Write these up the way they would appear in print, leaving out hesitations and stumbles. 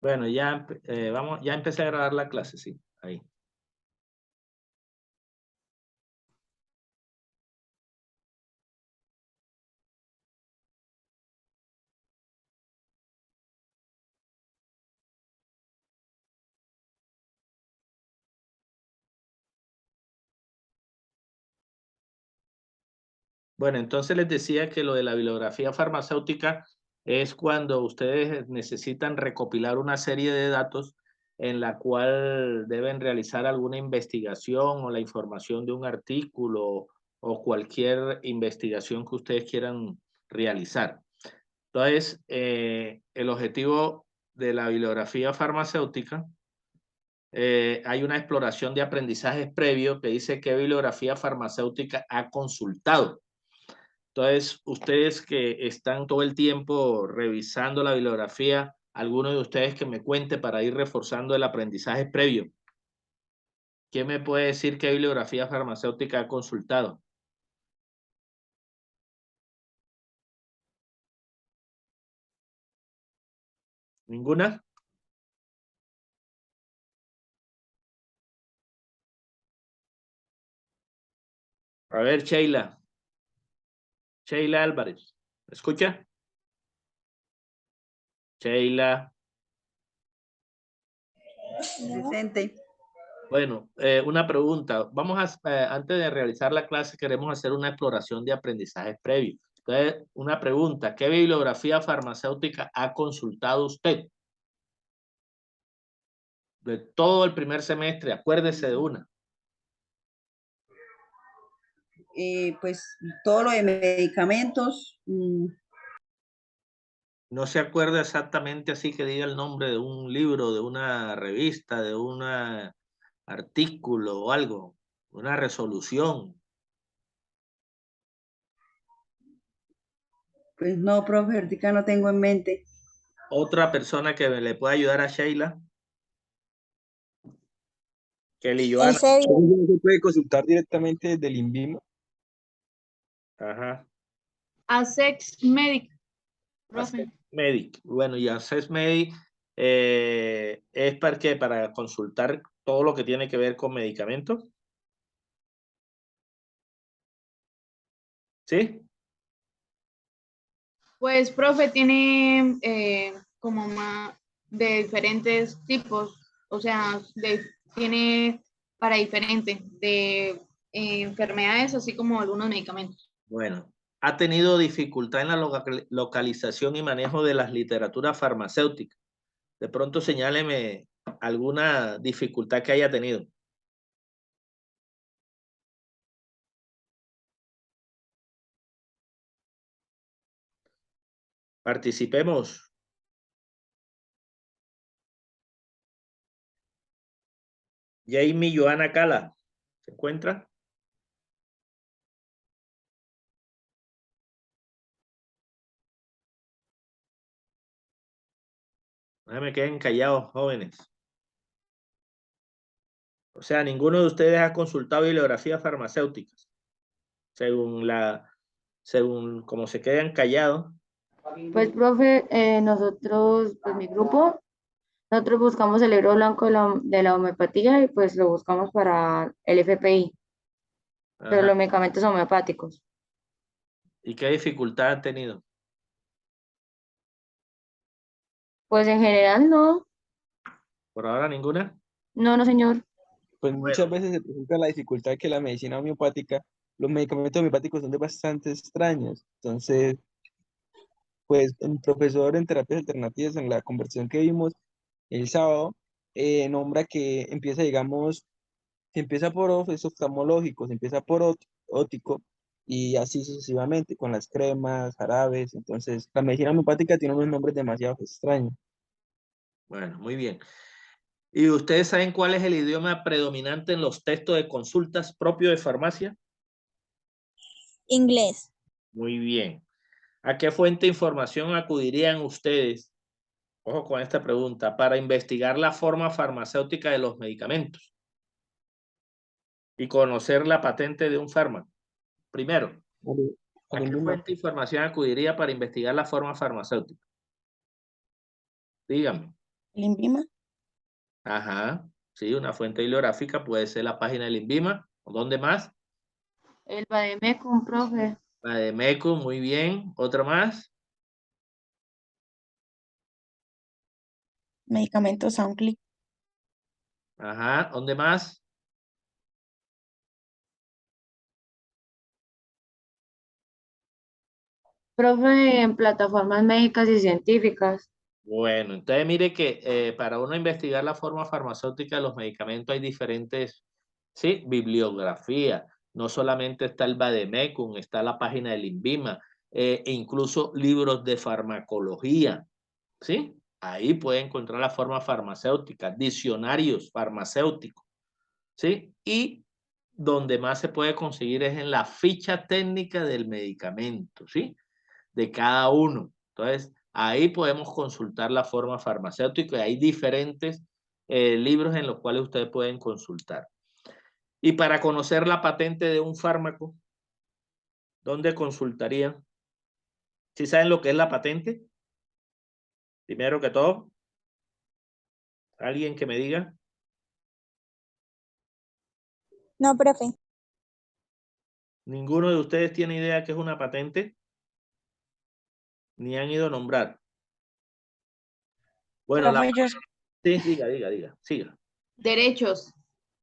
Bueno, ya, ya empecé a grabar la clase, sí, ahí. Bueno, entonces les decía que lo de la bibliografía farmacéutica es cuando ustedes necesitan recopilar una serie de datos en la cual deben realizar alguna investigación o la información de un artículo o cualquier investigación que ustedes quieran realizar. Entonces, el objetivo de la bibliografía farmacéutica, hay una exploración de aprendizajes previos que dice qué bibliografía farmacéutica ha consultado. Entonces, ustedes que están todo el tiempo revisando la bibliografía, alguno de ustedes que me cuente para ir reforzando el aprendizaje previo. ¿Quién me puede decir qué bibliografía farmacéutica ha consultado? ¿Ninguna? A ver, Sheila. Sheila Álvarez. ¿Me escucha? Sheila. Presente. Bueno, una pregunta. Antes de realizar la clase, queremos hacer una exploración de aprendizaje previo. Entonces, una pregunta. ¿Qué bibliografía farmacéutica ha consultado usted? De todo el primer semestre, acuérdese de una. Pues todo lo de medicamentos. No se acuerda exactamente así que diga el nombre de un libro, de una revista, de un artículo o algo, una resolución. Pues no, profe, ahorita no tengo en mente. Otra persona que le pueda ayudar a Sheila. Kelly El Joana. serio. Se puede consultar directamente desde el INVIMA. Ajá. Access Medic, profe. Access Medic. Bueno, y Access Medic es para qué, para consultar todo lo que tiene que ver con medicamentos. ¿Sí? Pues, profe, tiene como más de diferentes tipos, o sea, tiene para diferentes de enfermedades, así como algunos medicamentos. Bueno, ha tenido dificultad en la localización y manejo de las literaturas farmacéuticas. De pronto señáleme alguna dificultad que haya tenido. Participemos. Jamie Joana Cala, ¿se encuentra? No se me queden callados, jóvenes. O sea, ninguno de ustedes ha consultado bibliografías farmacéuticas. Según como se quedan callados. Pues, profe, nosotros, pues mi grupo, nosotros buscamos el libro blanco de la homeopatía y pues lo buscamos para el FPI, pero Ajá. los medicamentos homeopáticos. ¿Y qué dificultad han tenido? Pues en general no, ¿Por ahora ninguna? no, señor. Pues Bueno. muchas veces se presenta la dificultad que la medicina homeopática, los medicamentos homeopáticos son de bastante extraños. Entonces, pues el profesor en terapias alternativas, en la conversación que vimos el sábado, nombra que empieza, digamos, se empieza por es oftalmológico, se empieza por ótico y así sucesivamente con las cremas, jarabes. Entonces, la medicina homeopática tiene unos nombres demasiado extraños. Bueno, muy bien. ¿Y ustedes saben cuál es el idioma predominante en los textos de consultas propios de farmacia? Inglés. Muy bien. ¿A qué fuente de información acudirían ustedes? Ojo con esta pregunta, para investigar la forma farmacéutica de los medicamentos y conocer la patente de un fármaco. Primero, ¿a qué fuente de información acudiría para investigar la forma farmacéutica? Díganme. el INVIMA. Ajá, sí, una fuente bibliográfica puede ser la página del INVIMA. ¿O dónde más? El Bademecum, profe. La de MECO, muy bien. ¿Otra más? Medicamentos a un clic. Ajá, ¿dónde más? Profe, en plataformas médicas y científicas. Bueno, entonces mire que para uno investigar la forma farmacéutica de los medicamentos hay diferentes, sí, bibliografía. No solamente está el Vademecum, está la página del INVIMA, e incluso libros de farmacología, ¿sí? Ahí puede encontrar la forma farmacéutica, diccionarios farmacéuticos, ¿sí? Y donde más se puede conseguir es en la ficha técnica del medicamento, ¿sí? De cada uno. Entonces, ahí podemos consultar la forma farmacéutica y hay diferentes libros en los cuales ustedes pueden consultar. Y para conocer la patente de un fármaco, ¿dónde consultarían? ¿Sí saben lo que es la patente? Primero que todo, alguien que me diga. No, profe. ¿Ninguno de ustedes tiene idea qué es una patente? Ni han ido a nombrar. Bueno, Profe, yo sí, diga, siga. Derechos.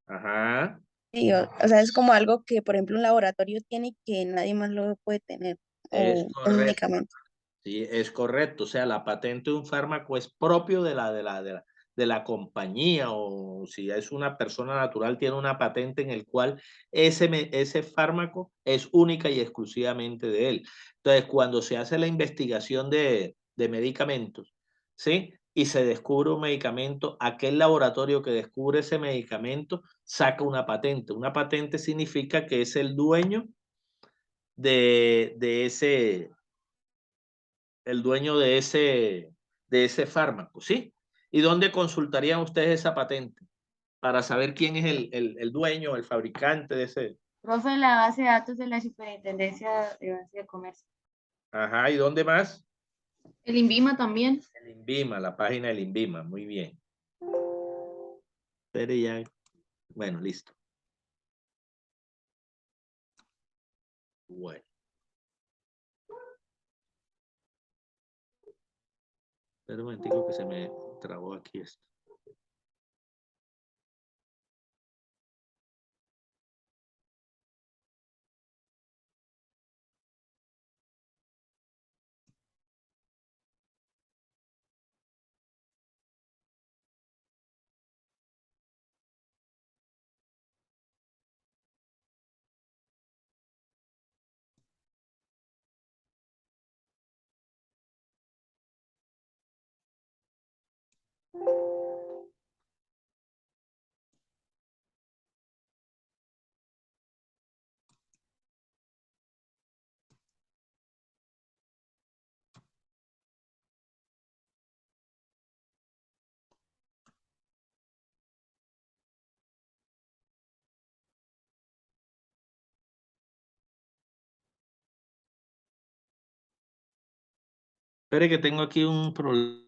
Ajá, sí, o sea, es como algo que, por ejemplo, un laboratorio tiene y que nadie más lo puede tener. es O un correcto. medicamento. Sí, es correcto. O sea, la patente de un fármaco es propio de la compañía, o si es una persona natural, tiene una patente en el cual ese fármaco es única y exclusivamente de él. Entonces, cuando se hace la investigación de medicamentos, ¿sí? Y se descubre un medicamento, aquel laboratorio que descubre ese medicamento saca una patente. Una patente significa que es el dueño de ese el dueño de ese fármaco, ¿sí? ¿Y dónde consultarían ustedes esa patente? Para saber quién es el dueño, el fabricante de ese. Profe, en la base de datos de la Superintendencia de Base de Comercio. Ajá, ¿y dónde más? El INVIMA también. El INVIMA, la página del INVIMA, muy bien. Pero ya, bueno, listo. Bueno. Espera un momentico que se me trabó aquí esto. Espere que tengo aquí un problema.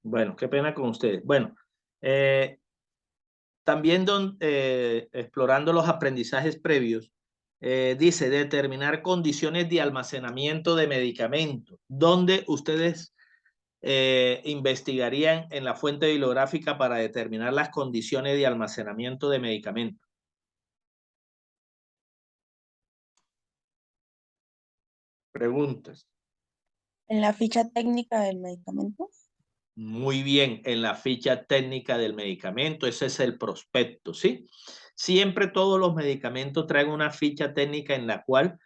Bueno, qué pena con ustedes. Bueno, También explorando los aprendizajes previos, dice determinar condiciones de almacenamiento de medicamentos, donde ustedes investigarían en la fuente bibliográfica para determinar las condiciones de almacenamiento de medicamentos. Preguntas. En la ficha técnica del medicamento. Muy bien, en la ficha técnica del medicamento, ese es el prospecto, ¿sí? Siempre todos los medicamentos traen una ficha técnica en la cual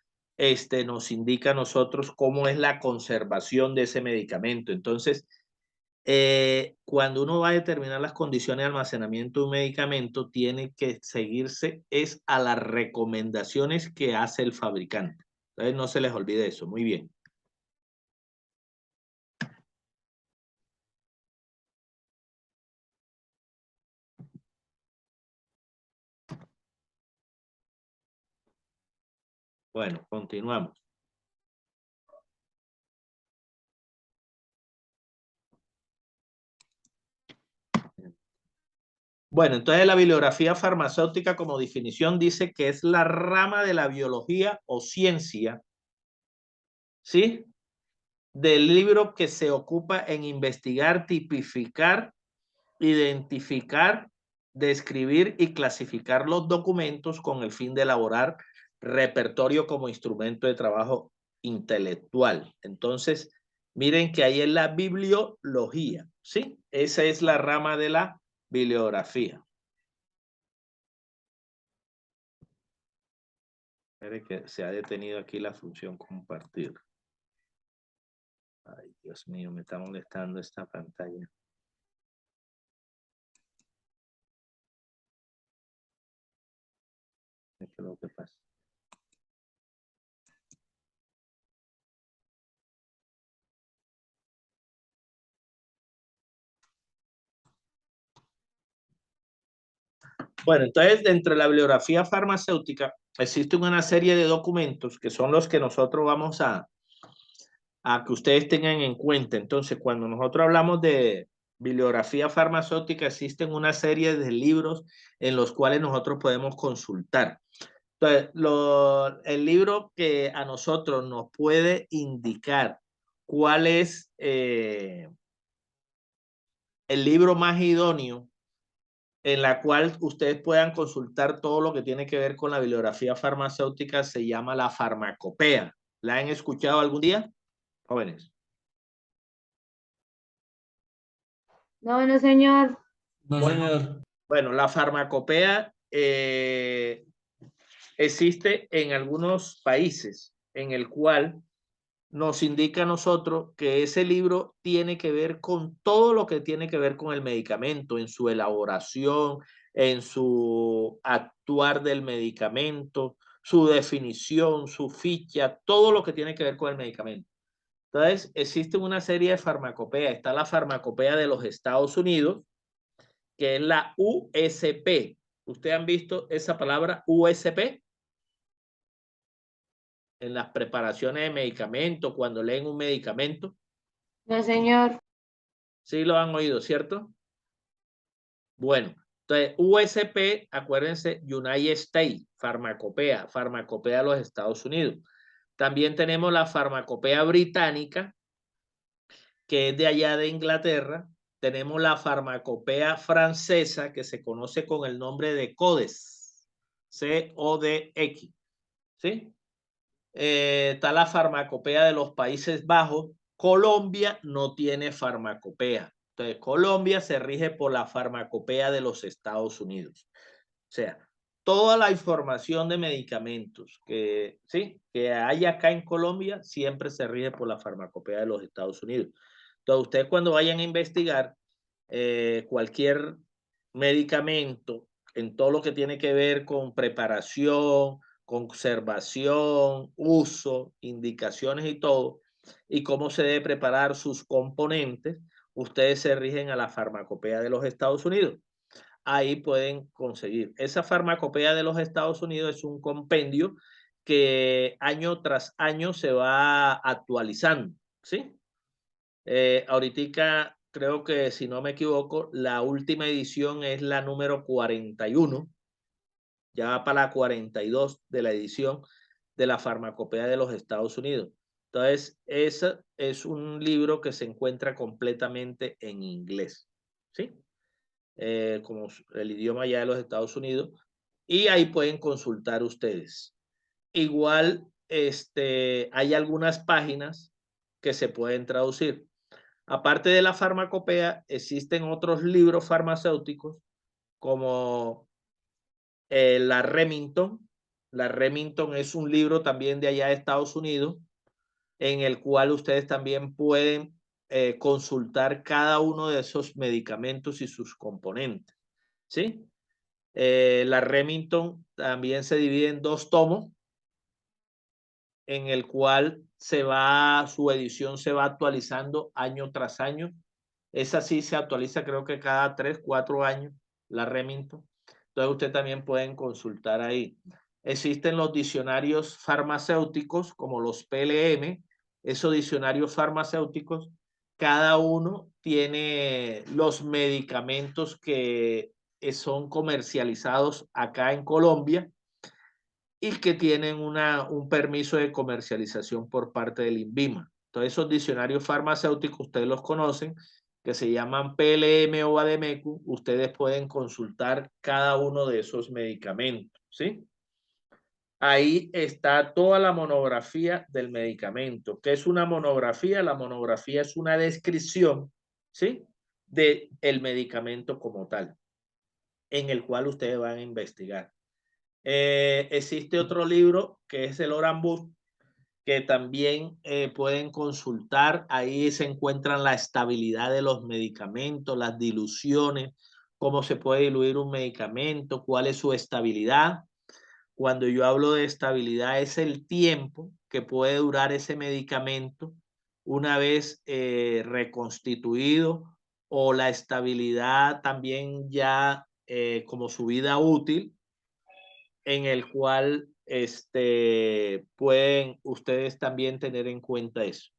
nos indica a nosotros cómo es la conservación de ese medicamento. Entonces, cuando uno va a determinar las condiciones de almacenamiento de un medicamento, tiene que seguirse a las recomendaciones que hace el fabricante. Entonces, no se les olvide eso. Muy bien. Bueno, continuamos. Bueno, entonces la bibliografía farmacéutica como definición dice que es la rama de la biología o ciencia, ¿sí? Del libro que se ocupa en investigar, tipificar, identificar, describir y clasificar los documentos con el fin de elaborar repertorio como instrumento de trabajo intelectual. Entonces, miren que ahí es la bibliología, ¿sí? Esa es la rama de la bibliografía. Espere que se ha detenido aquí la función compartir. Ay, Dios mío, me está molestando esta pantalla. ¿Qué es lo que pasa? Bueno, entonces dentro de la bibliografía farmacéutica existe una serie de documentos que son los que nosotros vamos a que ustedes tengan en cuenta. Entonces, cuando nosotros hablamos de bibliografía farmacéutica, existen una serie de libros en los cuales nosotros podemos consultar. Entonces, el libro que a nosotros nos puede indicar cuál es el libro más idóneo en la cual ustedes puedan consultar todo lo que tiene que ver con la bibliografía farmacéutica se llama la farmacopea. ¿La han escuchado algún día, jóvenes? No, no, señor. No, señor. Bueno, la farmacopea existe en algunos países en el cual nos indica a nosotros que ese libro tiene que ver con todo lo que tiene que ver con el medicamento, en su elaboración, en su actuar del medicamento, su definición, su ficha, todo lo que tiene que ver con el medicamento. Entonces, existe una serie de farmacopeas. Está la farmacopea de los Estados Unidos, que es la USP. ¿Ustedes han visto esa palabra USP? En las preparaciones de medicamentos, cuando leen un medicamento. No, señor. Sí lo han oído, ¿cierto? Bueno, entonces USP, acuérdense, United States, farmacopea de los Estados Unidos. También tenemos la farmacopea británica, que es de allá de Inglaterra. Tenemos la farmacopea francesa, que se conoce con el nombre de Codex, C-O-D-X, ¿sí? Está la farmacopea de los Países Bajos. Colombia no tiene farmacopea. Entonces, Colombia se rige por la farmacopea de los Estados Unidos. O sea, toda la información de medicamentos que hay acá en Colombia siempre se rige por la farmacopea de los Estados Unidos. Entonces, ustedes cuando vayan a investigar cualquier medicamento en todo lo que tiene que ver con preparación, conservación, uso, indicaciones y todo, y cómo se debe preparar sus componentes, ustedes se rigen a la farmacopea de los Estados Unidos. Ahí pueden conseguir. Esa farmacopea de los Estados Unidos es un compendio que año tras año se va actualizando, ¿sí? Ahorita creo que si no me equivoco, la última edición es la número 41, ya va para la 42 de la edición de la Farmacopea de los Estados Unidos. Entonces, ese es un libro que se encuentra completamente en inglés, ¿sí? Como el idioma ya de los Estados Unidos, y ahí pueden consultar ustedes. Igual, hay algunas páginas que se pueden traducir. Aparte de la farmacopea, existen otros libros farmacéuticos como la Remington. La Remington es un libro también de allá de Estados Unidos, en el cual ustedes también pueden consultar cada uno de esos medicamentos y sus componentes, ¿sí? La Remington también se divide en 2 tomos, en el cual su edición se va actualizando año tras año. Esa sí se actualiza creo que cada 3, 4 años, la Remington. Entonces usted también pueden consultar ahí. Existen los diccionarios farmacéuticos como los PLM. Esos diccionarios farmacéuticos, cada uno tiene los medicamentos que son comercializados acá en Colombia y que tienen un permiso de comercialización por parte del INVIMA. Entonces, esos diccionarios farmacéuticos, ustedes los conocen, que se llaman PLM o Vademécum, ustedes pueden consultar cada uno de esos medicamentos, ¿sí? Ahí está toda la monografía del medicamento. ¿Qué es una monografía? La monografía es una descripción, ¿sí?, del medicamento como tal, en el cual ustedes van a investigar. Existe otro libro que es el Orange Book, que también pueden consultar. Ahí se encuentran la estabilidad de los medicamentos, las diluciones, cómo se puede diluir un medicamento, cuál es su estabilidad. Cuando yo hablo de estabilidad es el tiempo que puede durar ese medicamento una vez reconstituido, o la estabilidad también ya como su vida útil, en el cual pueden ustedes también tener en cuenta eso.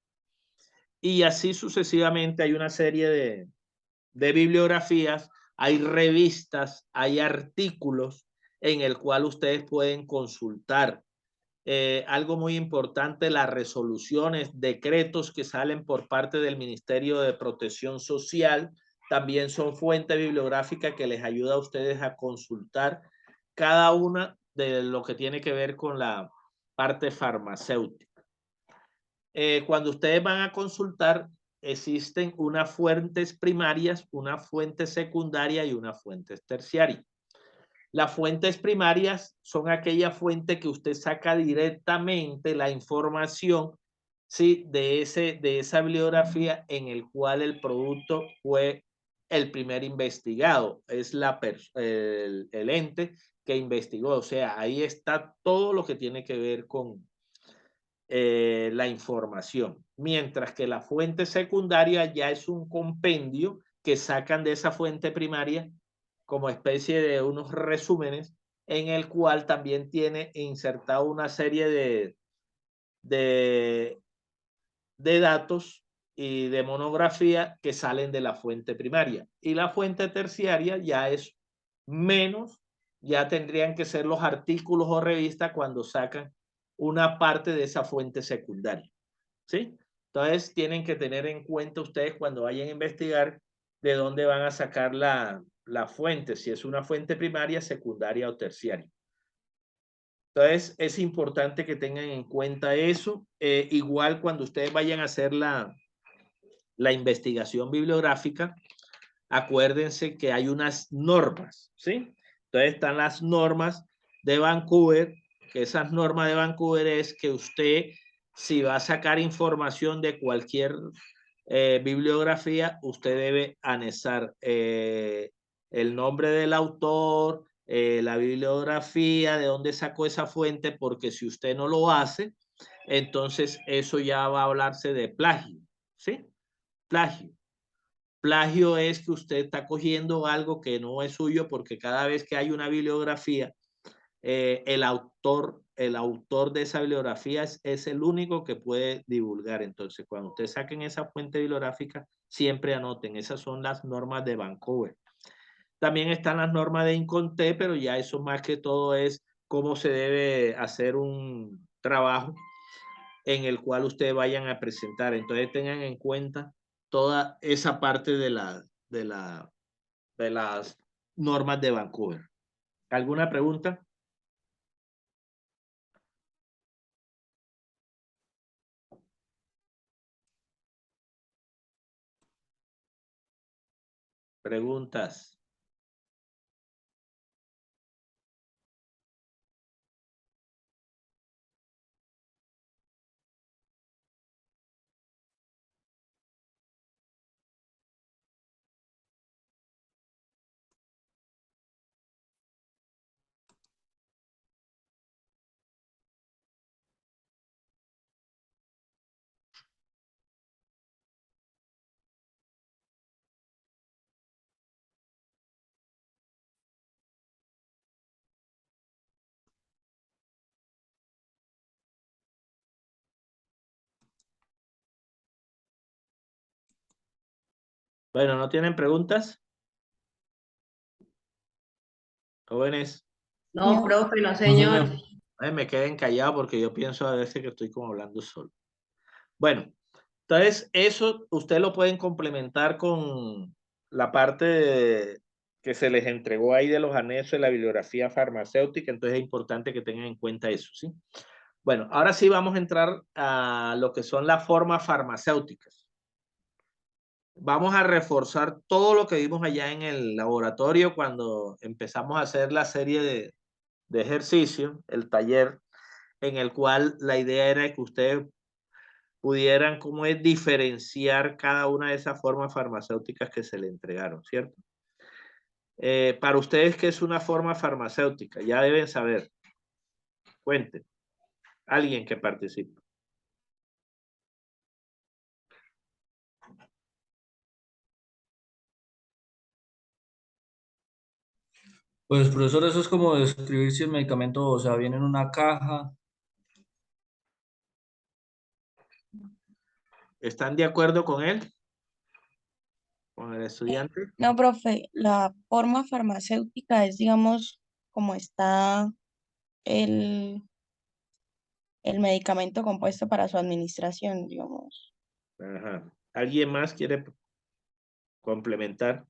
Y así sucesivamente hay una serie de bibliografías, hay revistas, hay artículos en el cual ustedes pueden consultar. Algo muy importante, las resoluciones, decretos que salen por parte del Ministerio de Protección Social, también son fuente bibliográfica que les ayuda a ustedes a consultar cada una de lo que tiene que ver con la parte farmacéutica. Cuando ustedes van a consultar, existen unas fuentes primarias, una fuente secundaria y una fuente terciaria. Las fuentes primarias son aquella fuente que usted saca directamente la información, ¿sí?, de esa bibliografía en el cual el producto fue el primer investigado. Es el ente que investigó. O sea, ahí está todo lo que tiene que ver con la información. Mientras que la fuente secundaria ya es un compendio que sacan de esa fuente primaria como especie de unos resúmenes, en el cual también tiene insertado una serie de datos y de monografía que salen de la fuente primaria. Y la fuente terciaria ya es menos, ya tendrían que ser los artículos o revistas cuando sacan una parte de esa fuente secundaria, ¿sí? Entonces tienen que tener en cuenta ustedes cuando vayan a investigar de dónde van a sacar la fuente, si es una fuente primaria, secundaria o terciaria. Entonces es importante que tengan en cuenta eso. Igual cuando ustedes vayan a hacer la investigación bibliográfica, acuérdense que hay unas normas, ¿sí? Entonces están las normas de Vancouver, que esas normas de Vancouver es que usted, si va a sacar información de cualquier bibliografía, usted debe anexar el nombre del autor, la bibliografía, de dónde sacó esa fuente, porque si usted no lo hace, entonces eso ya va a hablarse de plagio, ¿sí? Plagio. Plagio es que usted está cogiendo algo que no es suyo, porque cada vez que hay una bibliografía el autor de esa bibliografía es el único que puede divulgar. Entonces, cuando ustedes saquen esa fuente bibliográfica, siempre anoten, esas son las normas de Vancouver. También están las normas de INCONTE, pero ya eso más que todo es cómo se debe hacer un trabajo en el cual ustedes vayan a presentar. Entonces tengan en cuenta toda esa parte de las normas de Vancouver. ¿Alguna pregunta? Preguntas. Bueno, ¿no tienen preguntas? Jóvenes. No, profe, no, señor. Me queden callados porque yo pienso a veces que estoy como hablando solo. Bueno, entonces eso ustedes lo pueden complementar con la parte que se les entregó ahí de los anexos de la bibliografía farmacéutica, entonces es importante que tengan en cuenta eso, ¿sí? Bueno, ahora sí vamos a entrar a lo que son las formas farmacéuticas. Vamos a reforzar todo lo que vimos allá en el laboratorio cuando empezamos a hacer la serie de ejercicios, el taller, en el cual la idea era que ustedes pudieran, ¿cómo es?, diferenciar cada una de esas formas farmacéuticas que se le entregaron, ¿cierto? Para ustedes, ¿qué es una forma farmacéutica? Ya deben saber. Cuenten. Alguien que participe. Pues, profesor, eso es como describir si el medicamento, o sea, viene en una caja. ¿Están de acuerdo con él? ¿Con el estudiante? No, profe, la forma farmacéutica es, digamos, como está el, el medicamento compuesto para su administración, digamos. Ajá. ¿Alguien más quiere complementar?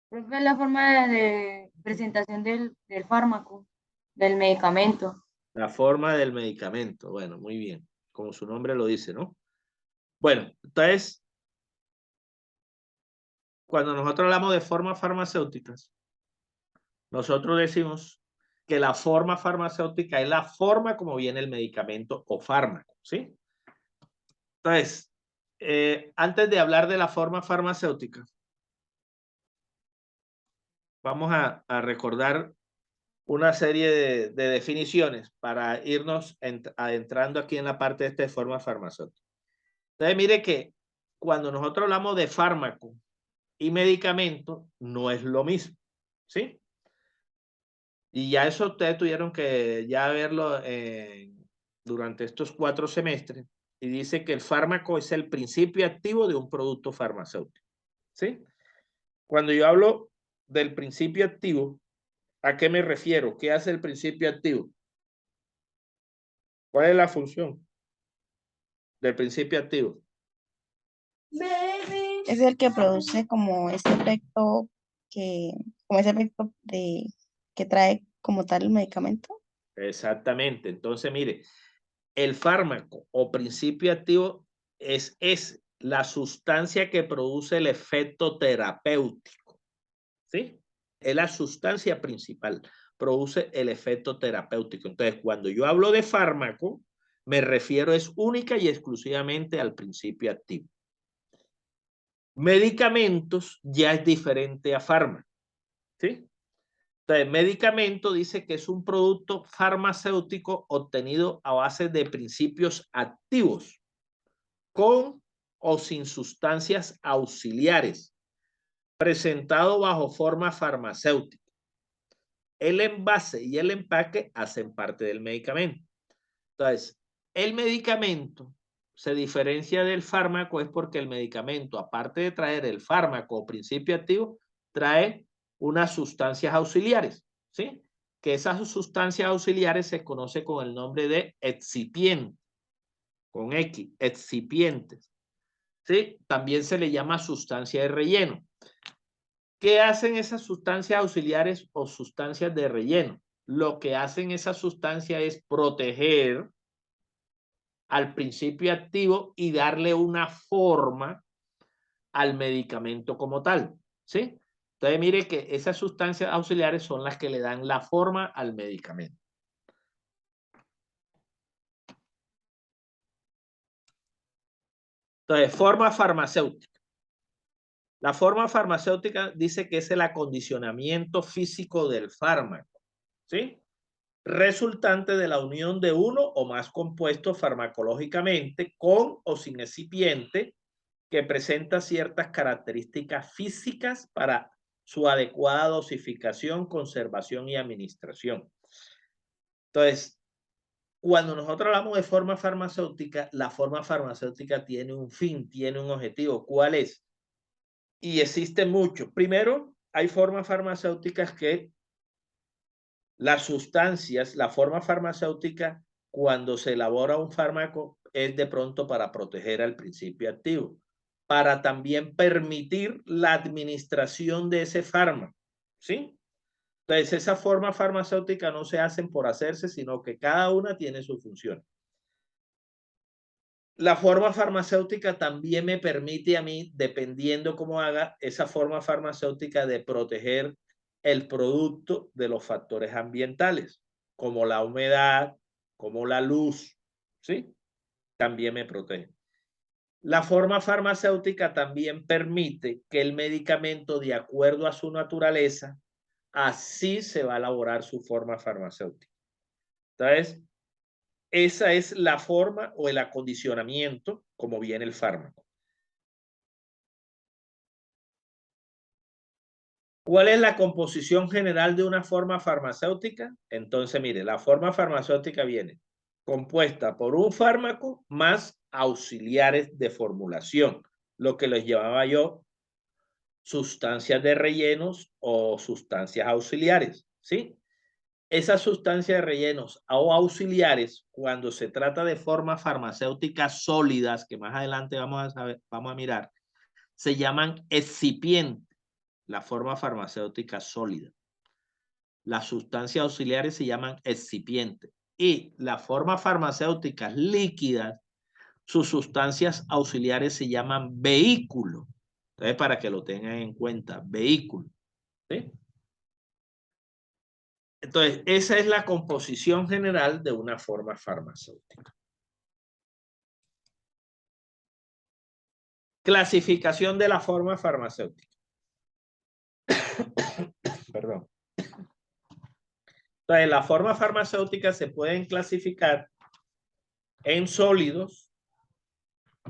Profe, es la forma de presentación del fármaco, del medicamento. La forma del medicamento. Bueno, muy bien. Como su nombre lo dice, ¿no? Bueno, entonces, cuando nosotros hablamos de formas farmacéuticas, nosotros decimos que la forma farmacéutica es la forma como viene el medicamento o fármaco, ¿sí? Entonces, antes de hablar de la forma farmacéutica, vamos a recordar una serie de definiciones para irnos adentrando aquí en la parte de esta forma farmacéutica. Entonces, mire que cuando nosotros hablamos de fármaco y medicamento, no es lo mismo, ¿sí? Y ya eso ustedes tuvieron que ya verlo durante estos 4 semestres. Y dice que el fármaco es el principio activo de un producto farmacéutico, ¿sí? Cuando yo hablo del principio activo, ¿a qué me refiero? ¿Qué hace el principio activo? ¿Cuál es la función del principio activo? Es el que produce como ese efecto que trae como tal el medicamento. Exactamente. Entonces, mire, el fármaco o principio activo es la sustancia que produce el efecto terapéutico, ¿sí? Es la sustancia principal, produce el efecto terapéutico. Entonces, cuando yo hablo de fármaco, me refiero es única y exclusivamente al principio activo. Medicamentos ya es diferente a fármaco, ¿sí? Entonces, medicamento dice que es un producto farmacéutico obtenido a base de principios activos, con o sin sustancias auxiliares, presentado bajo forma farmacéutica. el envase y el empaque hacen parte del medicamento. Entonces, el medicamento se diferencia del fármaco es porque el medicamento, aparte de traer el fármaco o principio activo, trae unas sustancias auxiliares, ¿sí? Que esas sustancias auxiliares se conoce con el nombre de excipientes, con X, excipientes, ¿sí? También se le llama sustancia de relleno. ¿Qué hacen esas sustancias auxiliares o sustancias de relleno? Lo que hacen esas sustancias es proteger al principio activo y darle una forma al medicamento como tal, ¿sí? Entonces mire que esas sustancias auxiliares son las que le dan la forma al medicamento. Entonces, forma farmacéutica. La forma farmacéutica dice que es el acondicionamiento físico del fármaco, ¿sí? Resultante de la unión de uno o más compuestos farmacológicamente con o sin excipiente que presenta ciertas características físicas para su adecuada dosificación, conservación y administración. Entonces, cuando nosotros hablamos de forma farmacéutica, la forma farmacéutica tiene un fin, tiene un objetivo. ¿Cuál es? Y existen muchos. Primero, hay formas farmacéuticas que las sustancias, la forma farmacéutica, cuando se elabora un fármaco, es de pronto para proteger al principio activo, para también permitir la administración de ese fármaco, ¿sí? Entonces, esa forma farmacéutica no se hacen por hacerse, sino que cada una tiene su función. La forma farmacéutica también me permite a mí, dependiendo cómo haga esa forma farmacéutica, de proteger el producto de los factores ambientales, como la humedad, como la luz, ¿sí? También me protege. La forma farmacéutica también permite que el medicamento, de acuerdo a su naturaleza, así se va a elaborar su forma farmacéutica. Entonces, esa es la forma o el acondicionamiento como viene el fármaco. ¿Cuál es la composición general de una forma farmacéutica? Entonces, mire, la forma farmacéutica viene compuesta por un fármaco más auxiliares de formulación, lo que les llamaba yo sustancias de rellenos o sustancias auxiliares, ¿sí? Esas sustancias de rellenos o auxiliares, cuando se trata de formas farmacéuticas sólidas, que más adelante vamos a mirar, se llaman excipientes, la forma farmacéutica sólida. Las sustancias auxiliares se llaman excipientes. Y las formas farmacéuticas líquidas, sus sustancias auxiliares se llaman vehículos. Entonces, para que lo tengan en cuenta, vehículo, ¿sí? Entonces, esa es la composición general de una forma farmacéutica. Clasificación de la forma farmacéutica. Perdón. Entonces, las formas farmacéuticas se pueden clasificar en sólidos,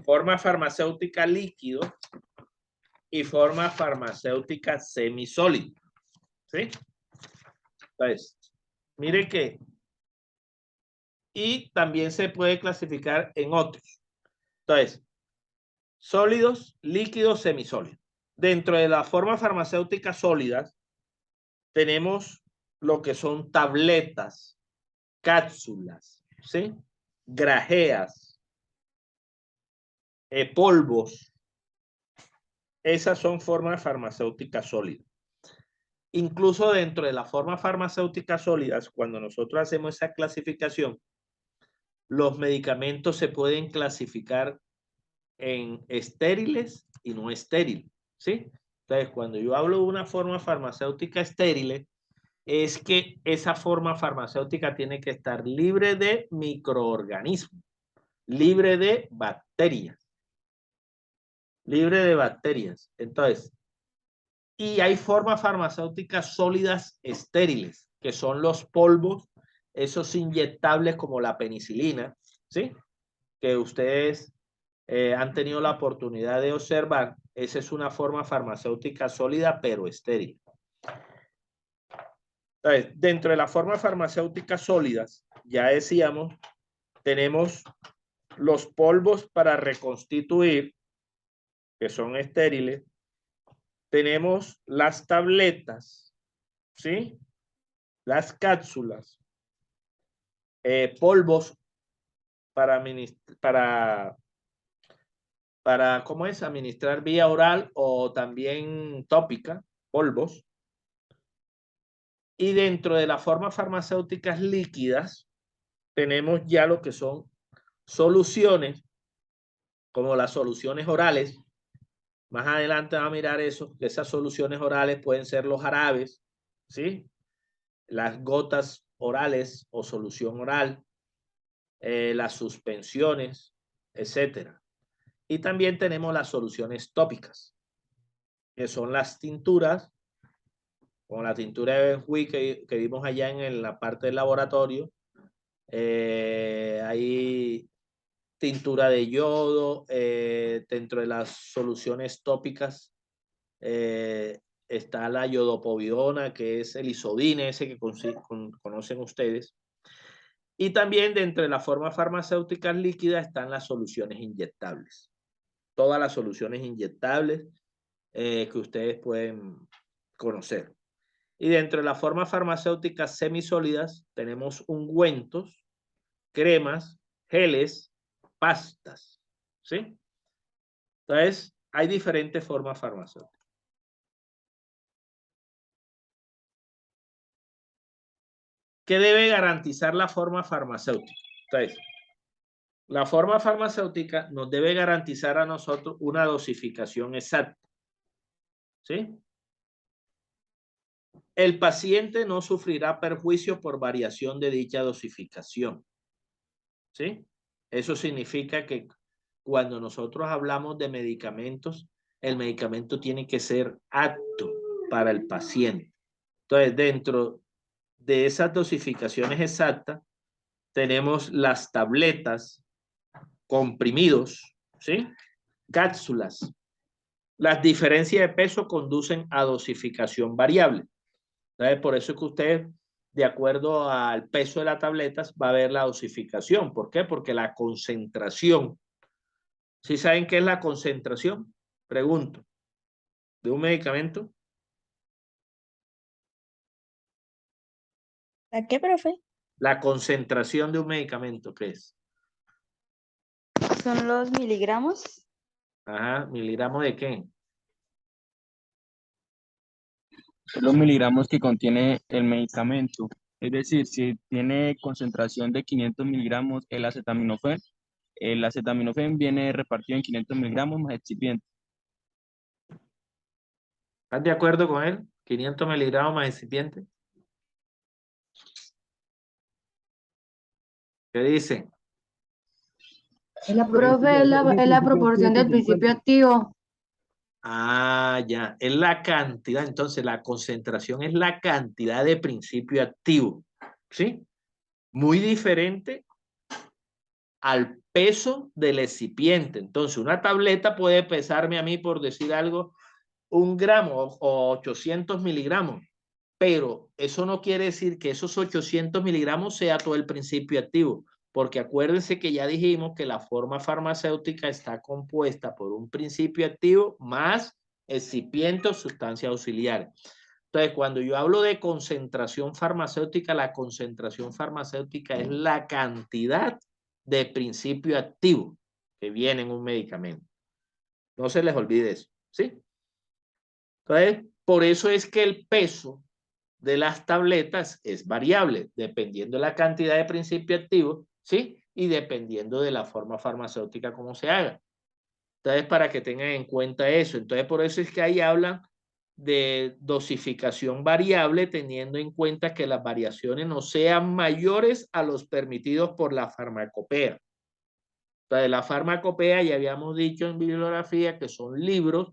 forma farmacéutica líquido y forma farmacéutica semisólida, ¿sí? Entonces, mire que y también se puede clasificar en otros. Entonces, sólidos, líquidos, semisólidos. Dentro de las formas farmacéuticas sólidas tenemos lo que son tabletas, cápsulas, ¿sí? Grajeas, polvos. Esas son formas farmacéuticas sólidas. Incluso dentro de las formas farmacéuticas sólidas, cuando nosotros hacemos esa clasificación, los medicamentos se pueden clasificar en estériles y no estériles, ¿sí? Entonces, cuando yo hablo de una forma farmacéutica estéril, es que esa forma farmacéutica tiene que estar libre de microorganismos, libre de bacterias, libre de bacterias. Entonces, y hay formas farmacéuticas sólidas estériles, que son los polvos, esos inyectables como la penicilina, ¿sí? Que ustedes han tenido la oportunidad de observar. Esa es una forma farmacéutica sólida, pero estéril. Entonces, dentro de las formas farmacéuticas sólidas, ya decíamos, tenemos los polvos para reconstituir, que son estériles. Tenemos las tabletas, ¿sí? Las cápsulas, polvos para, ¿cómo es? Administrar vía oral o también tópica, polvos. Y dentro de las formas farmacéuticas líquidas, tenemos ya lo que son soluciones, como las soluciones orales. Más adelante vamos a mirar eso, que esas soluciones orales pueden ser los jarabes, ¿sí? Las gotas orales o solución oral, las suspensiones, etcétera. Y también tenemos las soluciones tópicas, que son las tinturas, como la tintura de Benjuí que vimos allá en la parte del laboratorio. Hay tintura de yodo, dentro de las soluciones tópicas está la iodopovidona, que es el isodine, ese que conocen ustedes. Y también dentro de las formas farmacéuticas líquidas están las soluciones inyectables. Todas las soluciones inyectables que ustedes pueden conocer. Y dentro de las formas farmacéuticas semisólidas tenemos ungüentos, cremas, geles, pastas, ¿sí? Entonces, hay diferentes formas farmacéuticas. ¿Qué debe garantizar la forma farmacéutica? Entonces, la forma farmacéutica nos debe garantizar a nosotros una dosificación exacta, ¿sí? El paciente no sufrirá perjuicio por variación de dicha dosificación, ¿sí? Eso significa que cuando nosotros hablamos de medicamentos, el medicamento tiene que ser apto para el paciente. Entonces, dentro de esas dosificaciones exactas, tenemos las tabletas, comprimidos, ¿sí? Cápsulas. Las diferencias de peso conducen a dosificación variable. Entonces, por eso es que usted, de acuerdo al peso de las tabletas, va a ver la dosificación. ¿Por qué? Porque la concentración. ¿Sí saben qué es la concentración? Pregunto. ¿De un medicamento? ¿A qué, profe? La concentración de un medicamento, ¿qué es? ¿Son los miligramos? Ajá, ¿miligramos de qué? Los miligramos que contiene el medicamento. Es decir, si tiene concentración de 500 miligramos el acetaminofén viene repartido en 500 miligramos más excipiente. ¿Estás de acuerdo con él? 500 miligramos más excipiente. ¿Qué dice? Profe, es la proporción del principio activo. Ah, ya, es la cantidad. Entonces, la concentración es la cantidad de principio activo, ¿sí? Muy diferente al peso del excipiente. Entonces, una tableta puede pesarme a mí, por decir algo, 1 gramo o 800 miligramos, pero eso no quiere decir que esos 800 miligramos sea todo el principio activo, porque acuérdense que ya dijimos que la forma farmacéutica está compuesta por un principio activo más excipiente o sustancia auxiliar. Entonces, cuando yo hablo de concentración farmacéutica, la concentración farmacéutica es la cantidad de principio activo que viene en un medicamento. No se les olvide eso, ¿sí? Entonces, por eso es que el peso de las tabletas es variable, dependiendo de la cantidad de principio activo, ¿sí? Y dependiendo de la forma farmacéutica como se haga. Entonces, para que tengan en cuenta eso. Entonces, por eso es que ahí hablan de dosificación variable, teniendo en cuenta que las variaciones no sean mayores a los permitidos por la farmacopea. Entonces, la farmacopea, ya habíamos dicho en bibliografía, que son libros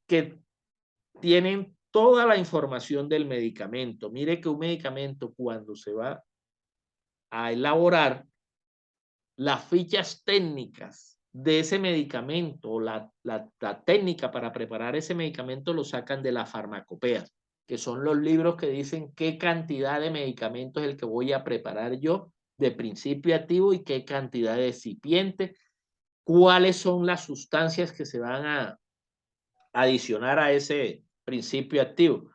que tienen toda la información del medicamento. Mire que un medicamento, cuando se va a elaborar, las fichas técnicas de ese medicamento o la técnica para preparar ese medicamento lo sacan de la farmacopea. que son los libros que dicen qué cantidad de medicamento es el que voy a preparar yo de principio activo y qué cantidad de excipiente, cuáles son las sustancias que se van a adicionar a ese principio activo.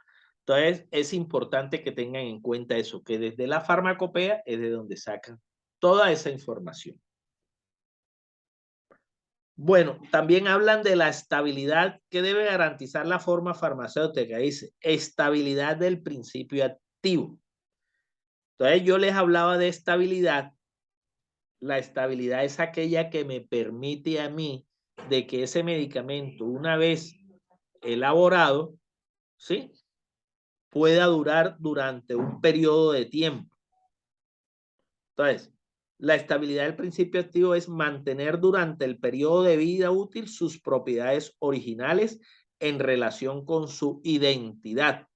Entonces, es importante que tengan en cuenta eso, que desde la farmacopea es de donde sacan toda esa información. Bueno, también hablan de la estabilidad que debe garantizar la forma farmacéutica. Dice, estabilidad del principio activo. Entonces, yo les hablaba de estabilidad. La estabilidad es aquella que me permite a mí de que ese medicamento, una vez elaborado, ¿sí?, pueda durar durante un periodo de tiempo. Entonces, la estabilidad del principio activo es mantener durante el periodo de vida útil sus propiedades originales en relación con su identidad.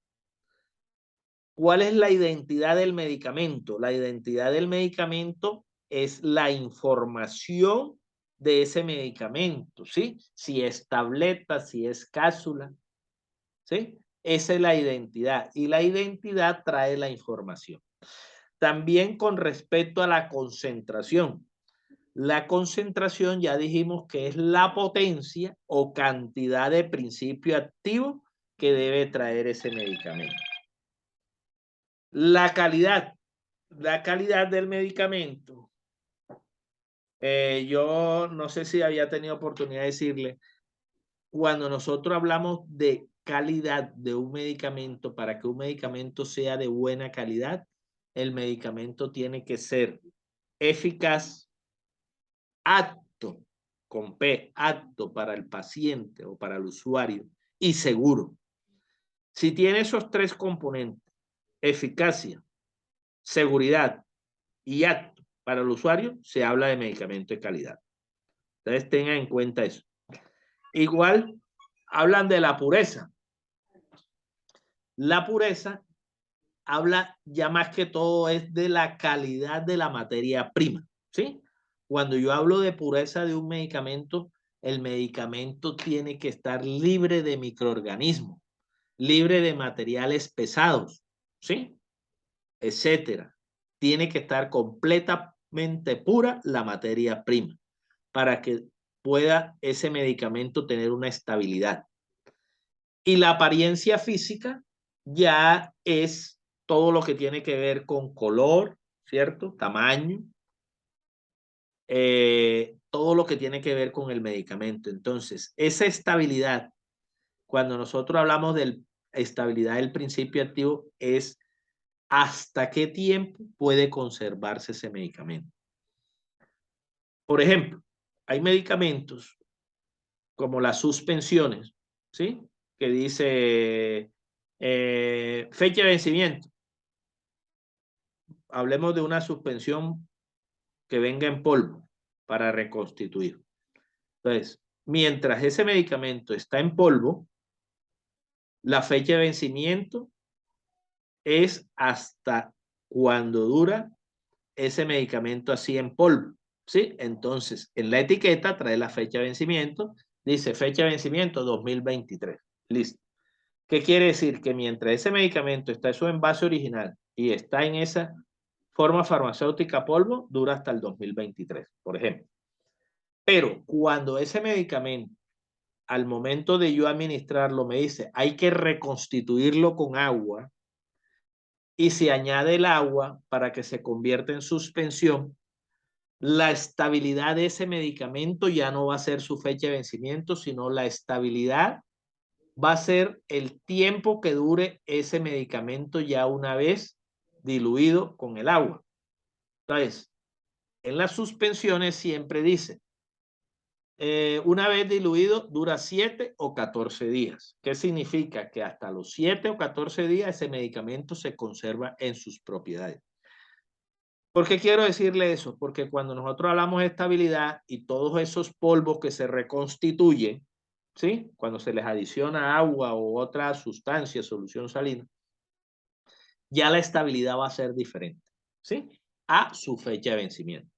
¿Cuál es la identidad del medicamento? La identidad del medicamento es la información de ese medicamento, ¿sí? Si es tableta, si es cápsula, ¿sí? Esa es la identidad y la identidad trae la información. También con respecto a la concentración. La concentración ya dijimos que es la potencia o cantidad de principio activo que debe traer ese medicamento. La calidad del medicamento. Yo no sé si había tenido oportunidad de decirle, cuando nosotros hablamos de calidad de un medicamento, para que un medicamento sea de buena calidad, el medicamento tiene que ser eficaz, apto, con P, apto para el paciente o para el usuario y seguro. Si tiene esos tres componentes, eficacia, seguridad y apto para el usuario, se habla de medicamento de calidad. Entonces tengan en cuenta eso. Igual hablan de la pureza. La pureza habla ya más que todo es de la calidad de la materia prima, ¿sí? Cuando yo hablo de pureza de un medicamento, el medicamento tiene que estar libre de microorganismos, libre de materiales pesados, ¿sí?, etcétera. Tiene que estar completamente pura la materia prima para que pueda ese medicamento tener una estabilidad. Y la apariencia física ya es todo lo que tiene que ver con color, ¿cierto? Tamaño, todo lo que tiene que ver con el medicamento. Entonces, esa estabilidad, cuando nosotros hablamos de estabilidad del principio activo, es hasta qué tiempo puede conservarse ese medicamento. Por ejemplo, hay medicamentos como las suspensiones, ¿sí?, que dice fecha de vencimiento. Hablemos de una suspensión que venga en polvo para reconstituir. Entonces, mientras ese medicamento está en polvo, la fecha de vencimiento es hasta cuando dura ese medicamento así en polvo, ¿sí? Entonces, en la etiqueta trae la fecha de vencimiento, dice fecha de vencimiento 2023. Listo. ¿Qué quiere decir? Que mientras ese medicamento está en su envase original y está en esa forma farmacéutica polvo, dura hasta el 2023, por ejemplo. Pero cuando ese medicamento, al momento de yo administrarlo, me dice, hay que reconstituirlo con agua, y se añade el agua para que se convierta en suspensión, la estabilidad de ese medicamento ya no va a ser su fecha de vencimiento, sino la estabilidad va a ser el tiempo que dure ese medicamento ya una vez diluido con el agua. Entonces, en las suspensiones siempre dice, una vez diluido dura 7 o 14 días. ¿Qué significa? Que hasta los 7 o 14 días ese medicamento se conserva en sus propiedades. ¿Por qué quiero decirle eso? Porque cuando nosotros hablamos de estabilidad y todos esos polvos que se reconstituyen, ¿sí?, cuando se les adiciona agua u otra sustancia, solución salina, ya la estabilidad va a ser diferente, ¿sí?, a su fecha de vencimiento.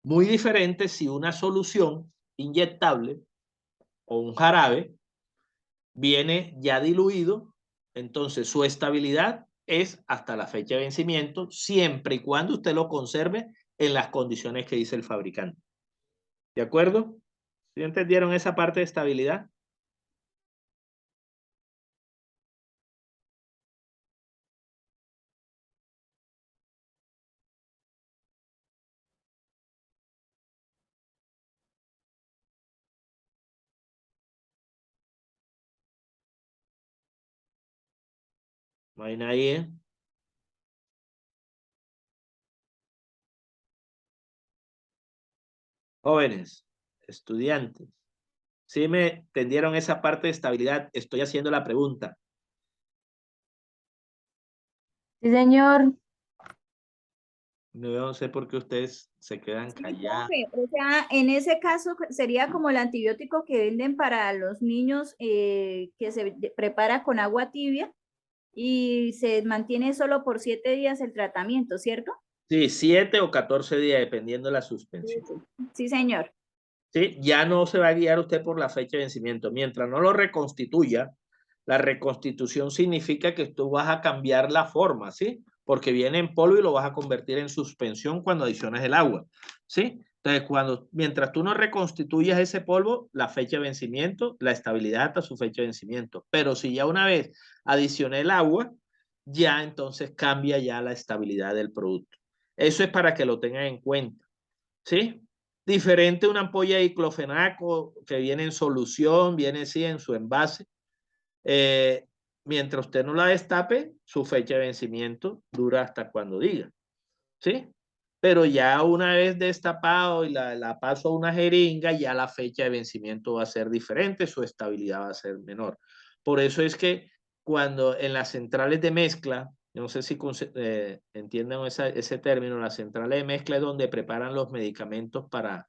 Muy diferente si una solución inyectable o un jarabe viene ya diluido Entonces, su estabilidad es hasta la fecha de vencimiento, siempre y cuando usted lo conserve en las condiciones que dice el fabricante. ¿De acuerdo? ¿Sí entendieron esa parte de estabilidad? No hay nadie. Jóvenes, estudiantes. ¿Sí me entendieron esa parte de estabilidad? Estoy haciendo la pregunta. Sí, señor. No sé por qué ustedes se quedan Sí, callados. profe, o sea, en ese caso sería como el antibiótico que venden para los niños que se prepara con agua tibia y se mantiene solo por 7 días el tratamiento, ¿cierto? Sí, 7 o 14 días, dependiendo de la suspensión. Sí, señor. ¿Sí? Ya no se va a guiar usted por la fecha de vencimiento. Mientras no lo reconstituya, la reconstitución significa que tú vas a cambiar la forma, ¿sí? Porque viene en polvo y lo vas a convertir en suspensión cuando adiciones el agua, ¿sí? Entonces, mientras tú no reconstituyas ese polvo, la fecha de vencimiento, la estabilidad hasta su fecha de vencimiento. Pero si ya una vez adicioné el agua, ya entonces cambia ya la estabilidad del producto. Eso es para que lo tengan en cuenta, ¿sí? Diferente una ampolla de diclofenaco que viene en solución, viene así en su envase. Mientras usted no la destape, su fecha de vencimiento dura hasta cuando diga, ¿sí? Pero ya una vez destapado y la paso a una jeringa, ya la fecha de vencimiento va a ser diferente, su estabilidad va a ser menor. Por eso es que cuando en las centrales de mezcla, no sé si entienden ese término, las centrales de mezcla es donde preparan los medicamentos para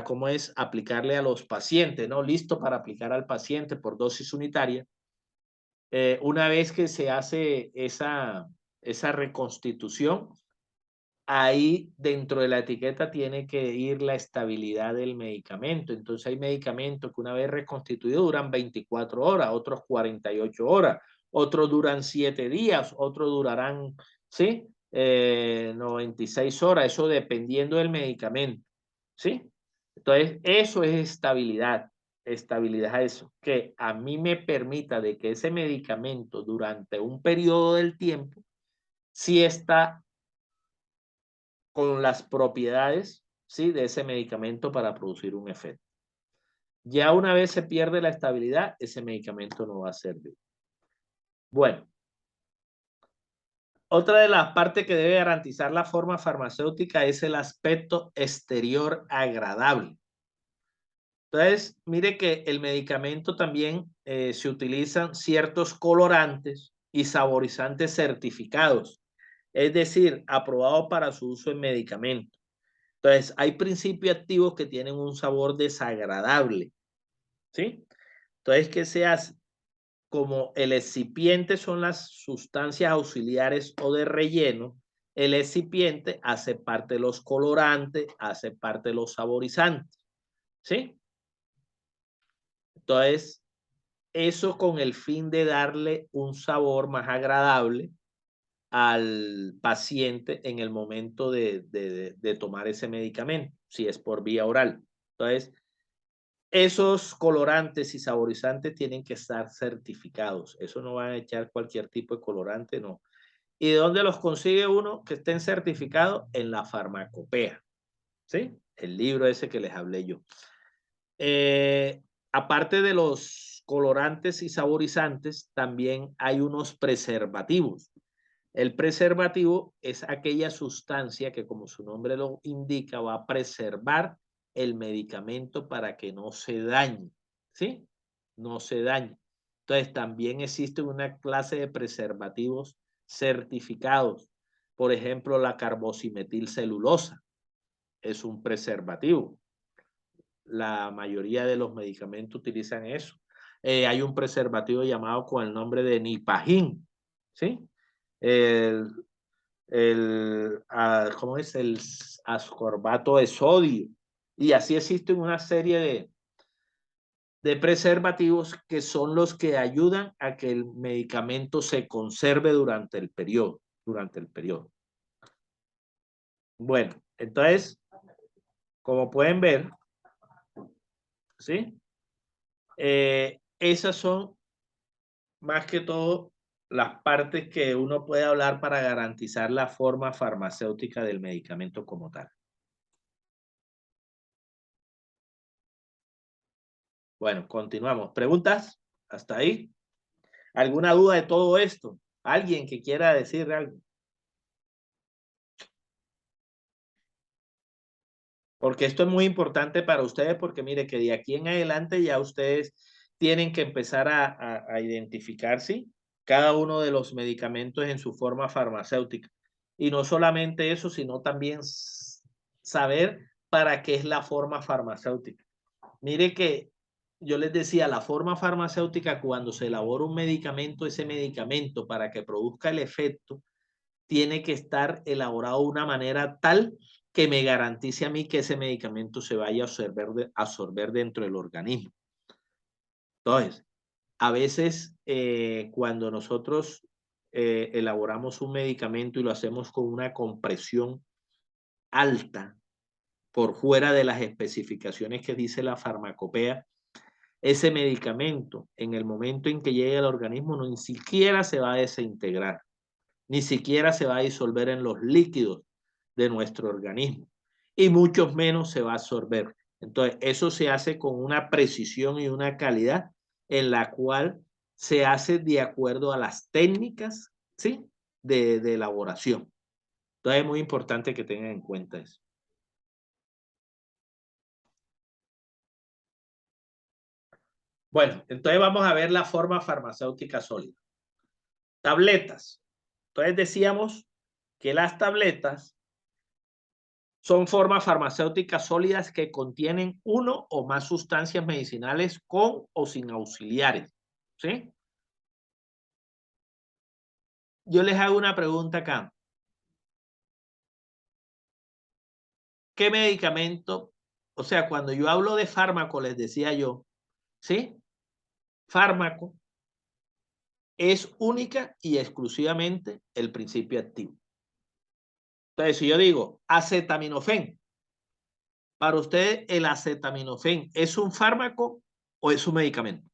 cómo es aplicarle a los pacientes, ¿no? Listo para aplicar al paciente por dosis unitaria. Una vez que se hace esa reconstitución, ahí dentro de la etiqueta tiene que ir la estabilidad del medicamento. Entonces hay medicamentos que una vez reconstituidos duran 24 horas, otros 48 horas, otros duran 7 días, otros durarán, ¿sí? 96 horas, eso dependiendo del medicamento, ¿sí? Entonces, eso es estabilidad. Estabilidad es eso, que a mí me permita de que ese medicamento durante un periodo del tiempo sí está con las propiedades, ¿sí? De ese medicamento para producir un efecto. Ya una vez se pierde la estabilidad, ese medicamento no va a servir. Bueno, otra de las partes que debe garantizar la forma farmacéutica es el aspecto exterior agradable. Entonces, mire que el medicamento también se utilizan ciertos colorantes y saborizantes certificados, es decir, aprobados para su uso en medicamento. Entonces, hay principios activos que tienen un sabor desagradable, ¿sí? Entonces, ¿qué se hace? Como el excipiente son las sustancias auxiliares o de relleno, el excipiente hace parte de los colorantes, hace parte de los saborizantes, ¿sí? Entonces, eso con el fin de darle un sabor más agradable al paciente en el momento de tomar ese medicamento, si es por vía oral. Entonces, esos colorantes y saborizantes tienen que estar certificados. Eso no van a echar cualquier tipo de colorante, no. ¿Y de dónde los consigue uno que estén certificados? En la farmacopea, ¿sí? El libro ese que les hablé yo. Aparte de los colorantes y saborizantes, también hay unos preservativos. El preservativo es aquella sustancia que, como su nombre lo indica, va a preservar el medicamento para que no se dañe, ¿sí? No se dañe. Entonces, también existe una clase de preservativos certificados. Por ejemplo, la carbosimetilcelulosa es un preservativo. La mayoría de los medicamentos utilizan eso. Hay un preservativo llamado con el nombre de Nipagin, ¿sí? ¿Cómo es? El ascorbato de sodio. Y así existen una serie de preservativos que son los que ayudan a que el medicamento se conserve durante el periodo. Bueno, entonces, como pueden ver, ¿sí? Esas son más que todo las partes que uno puede hablar para garantizar la forma farmacéutica del medicamento como tal. Bueno, continuamos. ¿Preguntas? ¿Hasta ahí? ¿Alguna duda de todo esto? ¿Alguien que quiera decir algo? Porque esto es muy importante para ustedes, porque mire que de aquí en adelante ya ustedes tienen que empezar a identificar, ¿sí? Cada uno de los medicamentos en su forma farmacéutica. Y no solamente eso, sino también saber para qué es la forma farmacéutica. Mire que yo les decía, la forma farmacéutica, cuando se elabora un medicamento, ese medicamento para que produzca el efecto, tiene que estar elaborado de una manera tal que me garantice a mí que ese medicamento se vaya a absorber dentro del organismo. Entonces, a veces cuando nosotros elaboramos un medicamento y lo hacemos con una compresión alta por fuera de las especificaciones que dice la farmacopea, ese medicamento en el momento en que llegue al organismo ni siquiera se va a desintegrar, ni siquiera se va a disolver en los líquidos de nuestro organismo y mucho menos se va a absorber. Entonces, eso se hace con una precisión y una calidad en la cual se hace de acuerdo a las técnicas, ¿sí? de elaboración. Entonces, es muy importante que tengan en cuenta eso. Bueno, entonces vamos a ver la forma farmacéutica sólida. Tabletas. Entonces decíamos que las tabletas son formas farmacéuticas sólidas que contienen uno o más sustancias medicinales con o sin auxiliares. ¿Sí? Yo les hago una pregunta acá. ¿Qué medicamento? O sea, cuando yo hablo de fármaco, les decía yo, ¿sí? Fármaco es única y exclusivamente el principio activo. Entonces, si yo digo acetaminofén, para usted el acetaminofén, ¿es un fármaco o es un medicamento?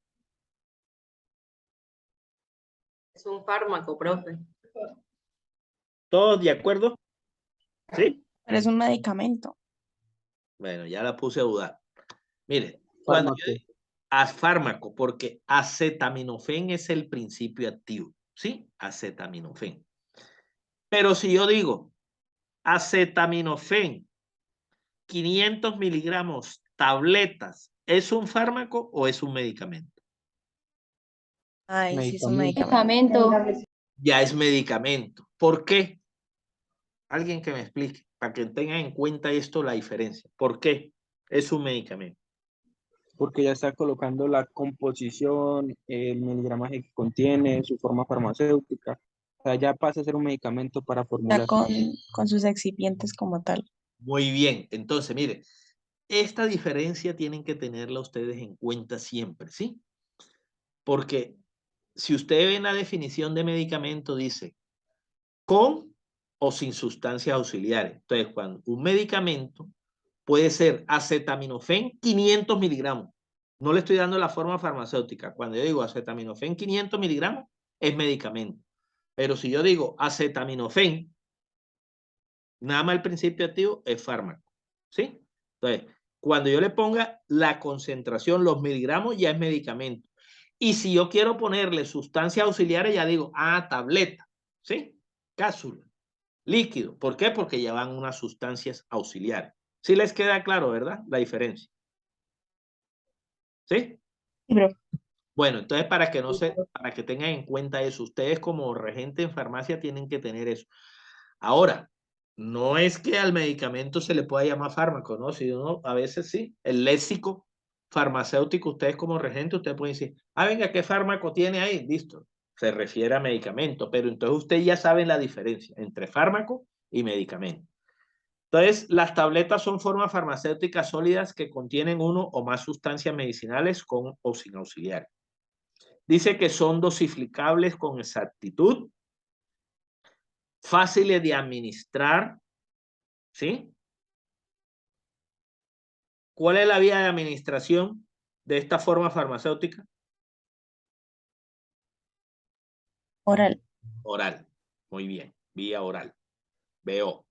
Es un fármaco, profe. ¿Todos de acuerdo? ¿Sí? Pero es un medicamento. Bueno, ya la puse a dudar. Mire, cuando yo digo fármaco, porque acetaminofén es el principio activo, ¿sí? Acetaminofén. Pero si yo digo acetaminofén, 500 miligramos, tabletas, ¿es un fármaco o es un medicamento? Ay, sí, es un medicamento. Medicamento. Ya es medicamento. ¿Por qué? Alguien que me explique, para que tengan en cuenta esto la diferencia. ¿Por qué es un medicamento? Porque ya está colocando la composición, el miligramaje que contiene, su forma farmacéutica. O sea, ya pasa a ser un medicamento para Ya formular. con sus excipientes como tal. Muy bien. Entonces, mire, esta diferencia tienen que tenerla ustedes en cuenta siempre, ¿sí? Porque si ustedes ven la definición de medicamento, dice con o sin sustancias auxiliares. Entonces, cuando un medicamento puede ser acetaminofén 500 miligramos. No le estoy dando la forma farmacéutica. Cuando yo digo acetaminofén 500 miligramos, es medicamento. Pero si yo digo acetaminofén, nada más el principio activo es fármaco. ¿Sí? Entonces, cuando yo le ponga la concentración, los miligramos, ya es medicamento. Y si yo quiero ponerle sustancias auxiliares, ya digo, tableta, ¿sí? Cápsula, líquido. ¿Por qué? Porque llevan unas sustancias auxiliares. Sí les queda claro, ¿verdad? La diferencia. ¿Sí? Bueno, entonces para que tengan en cuenta eso, ustedes como regente en farmacia tienen que tener eso. Ahora, no es que al medicamento se le pueda llamar fármaco, ¿no? Si uno, a veces sí, el léxico farmacéutico, ustedes como regente, ustedes pueden decir, venga, ¿qué fármaco tiene ahí? Listo, se refiere a medicamento, pero entonces ustedes ya saben la diferencia entre fármaco y medicamento. Entonces, las tabletas son formas farmacéuticas sólidas que contienen uno o más sustancias medicinales con o sin auxiliar. Dice que son dosificables con exactitud, fáciles de administrar, ¿sí? ¿Cuál es la vía de administración de esta forma farmacéutica? Oral. Oral. Muy bien. Vía oral. Veo.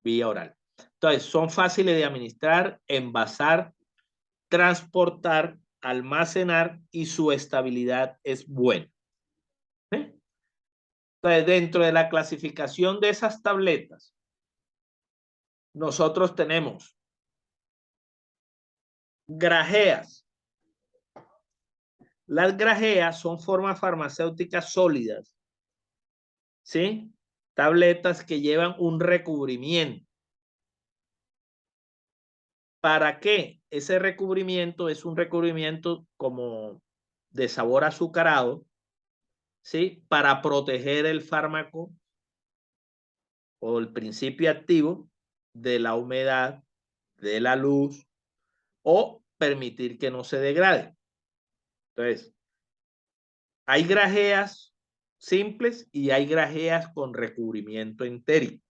Vía oral. Entonces, son fáciles de administrar, envasar, transportar, almacenar y su estabilidad es buena. ¿Sí? Entonces, dentro de la clasificación de esas tabletas, nosotros tenemos grajeas. Las grajeas son formas farmacéuticas sólidas, ¿sí? Tabletas que llevan un recubrimiento. ¿Para qué? Ese recubrimiento es un recubrimiento como de sabor azucarado, ¿sí? Para proteger el fármaco o el principio activo de la humedad, de la luz o permitir que no se degrade. Entonces, hay grajeas simples y hay grajeas con recubrimiento entérico.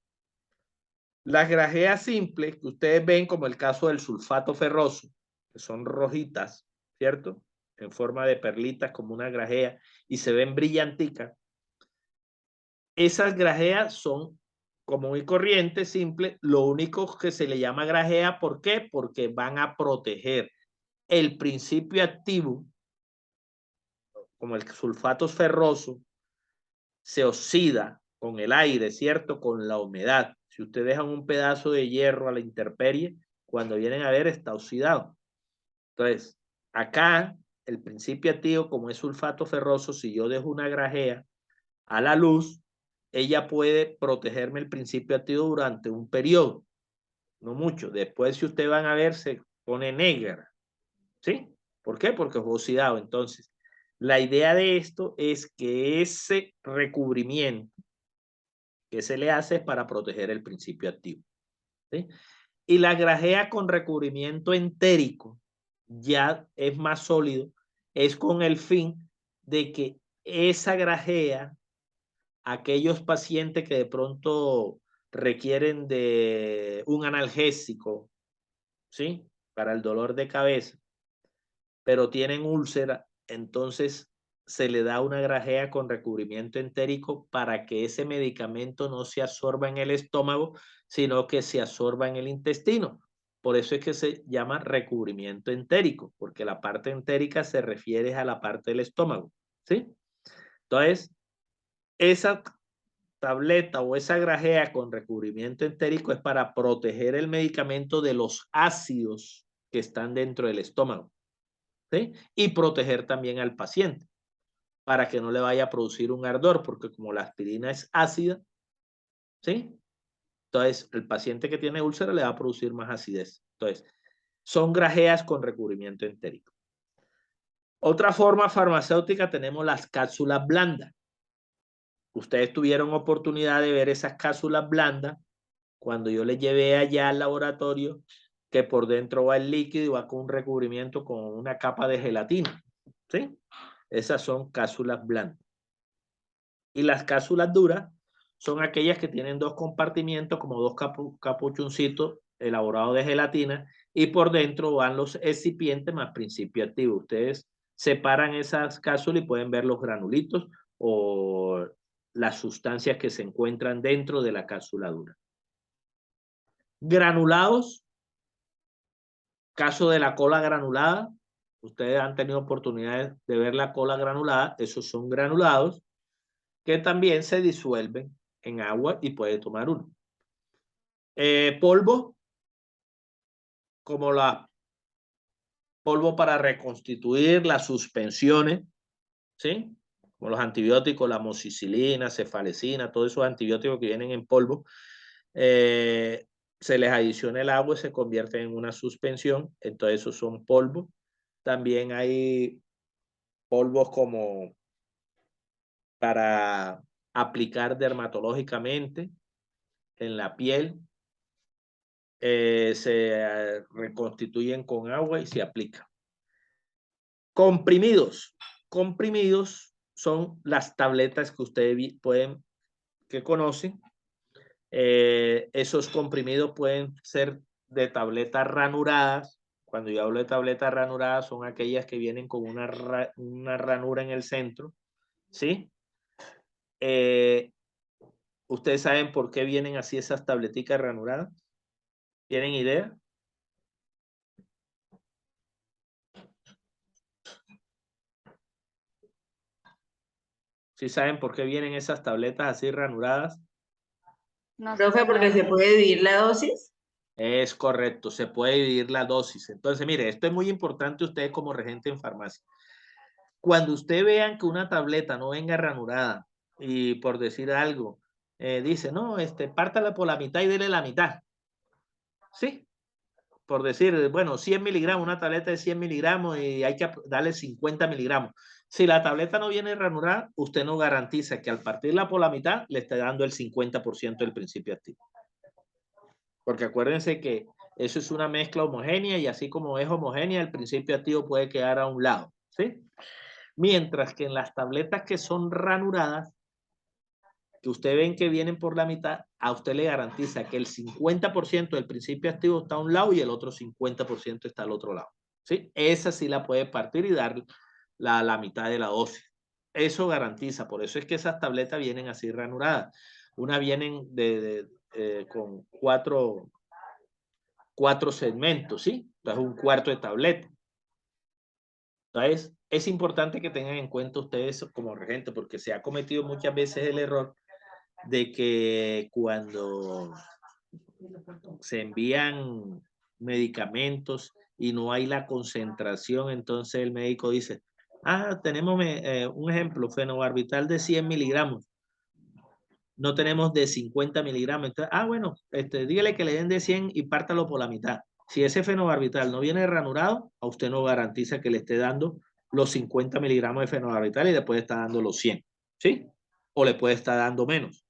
Las grajeas simples que ustedes ven, como el caso del sulfato ferroso, que son rojitas, ¿cierto? En forma de perlitas como una grajea y se ven brillanticas. Esas grajeas son común y corriente, simple. Lo único que se le llama grajea, ¿por qué? Porque van a proteger el principio activo, como el sulfato ferroso, se oxida con el aire, ¿cierto? Con la humedad. Si ustedes dejan un pedazo de hierro a la intemperie, cuando vienen a ver está oxidado. Entonces, acá el principio activo, como es sulfato ferroso, si yo dejo una grajea a la luz, ella puede protegerme el principio activo durante un periodo, no mucho. Después, si ustedes van a ver, se pone negra, ¿sí? ¿Por qué? Porque es oxidado. Entonces, la idea de esto es que ese recubrimiento que se le hace es para proteger el principio activo, ¿sí? Y la grajea con recubrimiento entérico ya es más sólido, es con el fin de que esa grajea, aquellos pacientes que de pronto requieren de un analgésico, ¿sí? Para el dolor de cabeza, pero tienen úlcera, entonces se le da una grajea con recubrimiento entérico para que ese medicamento no se absorba en el estómago, sino que se absorba en el intestino. Por eso es que se llama recubrimiento entérico, porque la parte entérica se refiere a la parte del estómago, ¿sí? Entonces, esa tableta o esa grajea con recubrimiento entérico es para proteger el medicamento de los ácidos que están dentro del estómago, ¿sí? Y proteger también al paciente para que no le vaya a producir un ardor, porque como la aspirina es ácida, ¿sí? Entonces, el paciente que tiene úlcera le va a producir más acidez. Entonces, son grajeas con recubrimiento entérico. Otra forma farmacéutica tenemos las cápsulas blandas. Ustedes tuvieron oportunidad de ver esas cápsulas blandas cuando yo les llevé allá al laboratorio, que por dentro va el líquido y va con un recubrimiento con una capa de gelatina, ¿sí? Esas son cápsulas blandas. Y las cápsulas duras son aquellas que tienen dos compartimientos, como dos capuchoncitos elaborados de gelatina, y por dentro van los excipientes más principio activo. Ustedes separan esas cápsulas y pueden ver los granulitos o las sustancias que se encuentran dentro de la cápsula dura. Granulados, caso de la cola granulada, ustedes han tenido oportunidad de ver la cola granulada, esos son granulados que también se disuelven en agua y puede tomar uno. Polvo, como la polvo para reconstituir las suspensiones, ¿sí? Como los antibióticos, la amoxicilina, cefalecina, todos esos antibióticos que vienen en polvo, se les adiciona el agua y se convierte en una suspensión, entonces esos son polvos. También hay polvos como para aplicar dermatológicamente en la piel, se reconstituyen con agua y se aplican. Comprimidos. Comprimidos son las tabletas que ustedes que conocen. Esos comprimidos pueden ser de tabletas ranuradas. Cuando yo hablo de tabletas ranuradas, son aquellas que vienen con una ranura en el centro, ¿sí? ¿Ustedes saben por qué vienen así esas tableticas ranuradas? ¿Tienen idea? ¿Sí saben por qué vienen esas tabletas así ranuradas? No sé, Profe, porque se señor. puede dividir la dosis. Es correcto, se puede dividir la dosis. Entonces, mire, esto es muy importante usted como regente en farmacia. Cuando usted vean que una tableta no venga ranurada y por decir algo, dice, no, pártala por la mitad y dele la mitad. ¿Sí? Por decir, bueno, 100 miligramos, una tableta de 100 miligramos y hay que darle 50 miligramos. Si la tableta no viene ranurada, usted no garantiza que al partirla por la mitad le esté dando el 50% del principio activo. Porque acuérdense que eso es una mezcla homogénea y así como es homogénea, el principio activo puede quedar a un lado, ¿sí? Mientras que en las tabletas que son ranuradas, que usted ven que vienen por la mitad, a usted le garantiza que el 50% del principio activo está a un lado y el otro 50% está al otro lado, ¿sí? Esa sí la puede partir y dar la mitad de la dosis. Eso garantiza, por eso es que esas tabletas vienen así ranuradas. Una vienen con cuatro segmentos, ¿sí? Entonces, un cuarto de tableta. Entonces, es importante que tengan en cuenta ustedes como regente, porque se ha cometido muchas veces el error de que cuando se envían medicamentos y no hay la concentración, entonces el médico dice, tenemos un ejemplo, fenobarbital de 100 miligramos. No tenemos de 50 miligramos. Entonces, bueno, dígale que le den de 100 y pártalo por la mitad. Si ese fenobarbital no viene ranurado, a usted no garantiza que le esté dando los 50 miligramos de fenobarbital y le puede estar dando los 100, ¿sí? O le puede estar dando menos.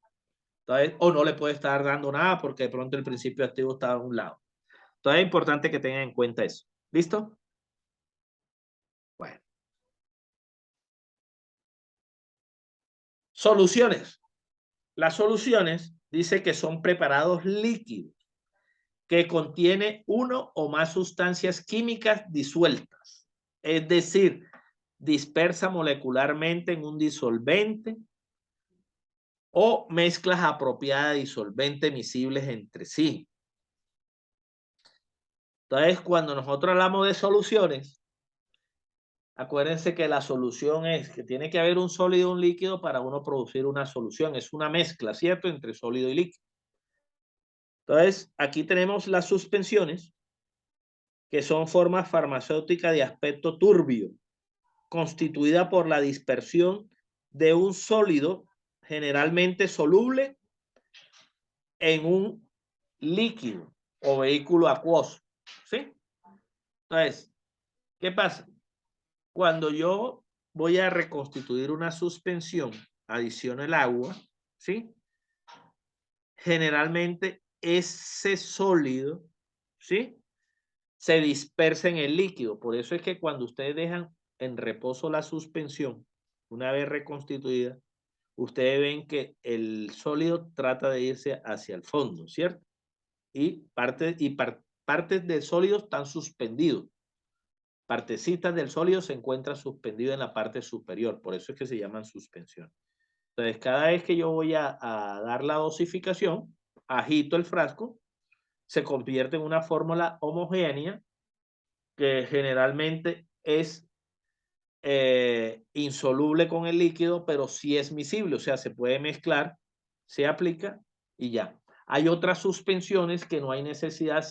Entonces, o no le puede estar dando nada porque de pronto el principio activo está a un lado. Entonces es importante que tengan en cuenta eso. ¿Listo? Bueno. Soluciones. Las soluciones dice que son preparados líquidos que contiene uno o más sustancias químicas disueltas, es decir, dispersa molecularmente en un disolvente o mezclas apropiadas de disolventes miscibles entre sí. Entonces, cuando nosotros hablamos de soluciones, acuérdense que la solución es que tiene que haber un sólido y un líquido para uno producir una solución. Es una mezcla, ¿cierto?, entre sólido y líquido. Entonces, aquí tenemos las suspensiones, que son formas farmacéuticas de aspecto turbio, constituida por la dispersión de un sólido generalmente soluble en un líquido o vehículo acuoso, ¿sí? Entonces, ¿qué pasa? Cuando yo voy a reconstituir una suspensión, adiciono el agua, ¿sí? Generalmente ese sólido, ¿sí?, se dispersa en el líquido. Por eso es que cuando ustedes dejan en reposo la suspensión, una vez reconstituida, ustedes ven que el sólido trata de irse hacia el fondo, ¿cierto? Y partes del sólido están suspendidos. Partecitas del sólido se encuentran suspendidas en la parte superior. Por eso es que se llaman suspensión. Entonces, cada vez que yo voy a dar la dosificación, agito el frasco, se convierte en una fórmula homogénea que generalmente es insoluble con el líquido, pero sí es miscible, o sea, se puede mezclar, se aplica y ya. Hay otras suspensiones que no hay necesidad,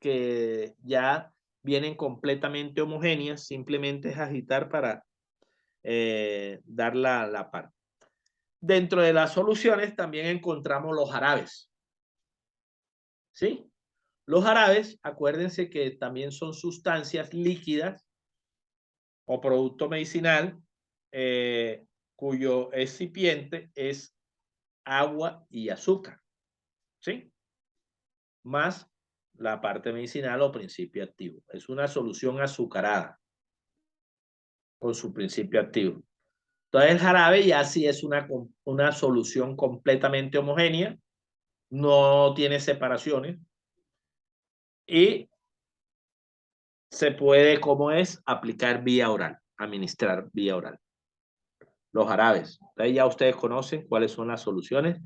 que ya vienen completamente homogéneas, simplemente es agitar para dar la parte. Dentro de las soluciones también encontramos los jarabes, ¿sí? Los jarabes, acuérdense que también son sustancias líquidas o producto medicinal cuyo excipiente es agua y azúcar, ¿sí? Más la parte medicinal o principio activo. Es una solución azucarada con su principio activo. Entonces el jarabe ya sí es una solución completamente homogénea, no tiene separaciones y se puede, como es, aplicar vía oral, administrar vía oral. Los jarabes. Entonces ya ustedes conocen cuáles son las soluciones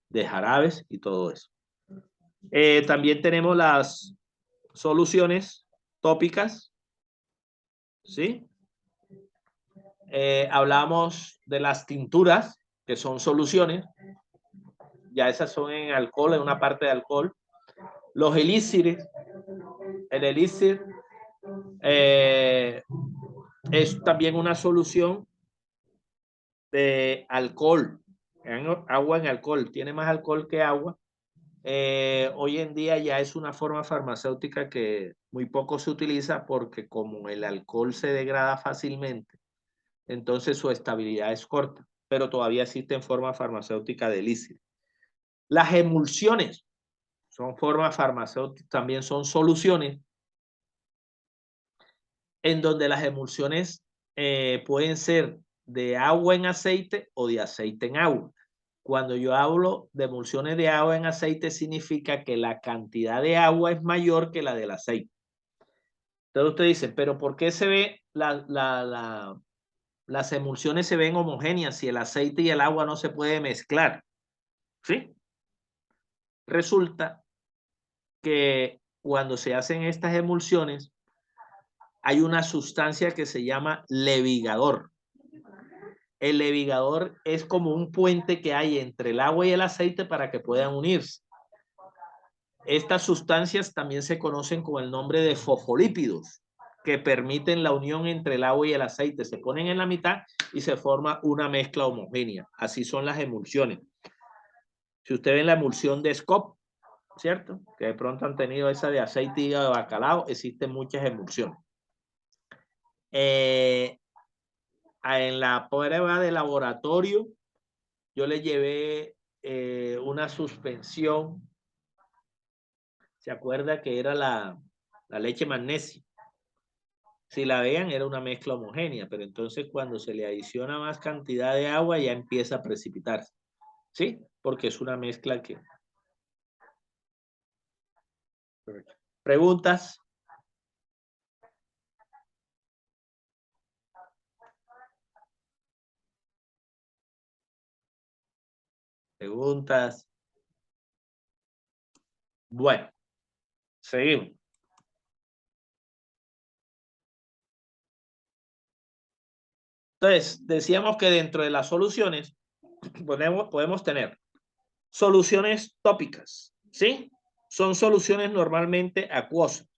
de jarabes y todo eso. También tenemos las soluciones tópicas, ¿sí? Hablamos de las tinturas, que son soluciones. Ya esas son en alcohol, en una parte de alcohol. Los elixires. El elixir es también una solución de alcohol. Agua en alcohol. Tiene más alcohol que agua. Hoy en día ya es una forma farmacéutica que muy poco se utiliza porque como el alcohol se degrada fácilmente, entonces su estabilidad es corta, pero todavía existen formas farmacéuticas de elixir. Las emulsiones son formas farmacéuticas, también son soluciones en donde las emulsiones pueden ser de agua en aceite o de aceite en agua. Cuando yo hablo de emulsiones de agua en aceite, significa que la cantidad de agua es mayor que la del aceite. Entonces usted dice, pero ¿por qué se ve las emulsiones se ven homogéneas si el aceite y el agua no se puede mezclar? ¿Sí? Resulta que cuando se hacen estas emulsiones, hay una sustancia que se llama levigador. El levigador es como un puente que hay entre el agua y el aceite para que puedan unirse. Estas sustancias también se conocen con el nombre de fosfolípidos, que permiten la unión entre el agua y el aceite. Se ponen en la mitad y se forma una mezcla homogénea. Así son las emulsiones. Si usted ve la emulsión de Scott, ¿cierto? Que de pronto han tenido esa de aceite y de bacalao, existen muchas emulsiones. En la prueba de laboratorio, yo le llevé una suspensión. ¿Se acuerda que era la leche magnesia? Si la vean, era una mezcla homogénea, pero entonces cuando se le adiciona más cantidad de agua, ya empieza a precipitarse. ¿Sí? Porque es una mezcla que... ¿Preguntas? ¿Preguntas? Bueno, seguimos. Entonces, decíamos que dentro de las soluciones podemos tener soluciones tópicas, ¿sí? Son soluciones normalmente acuosas,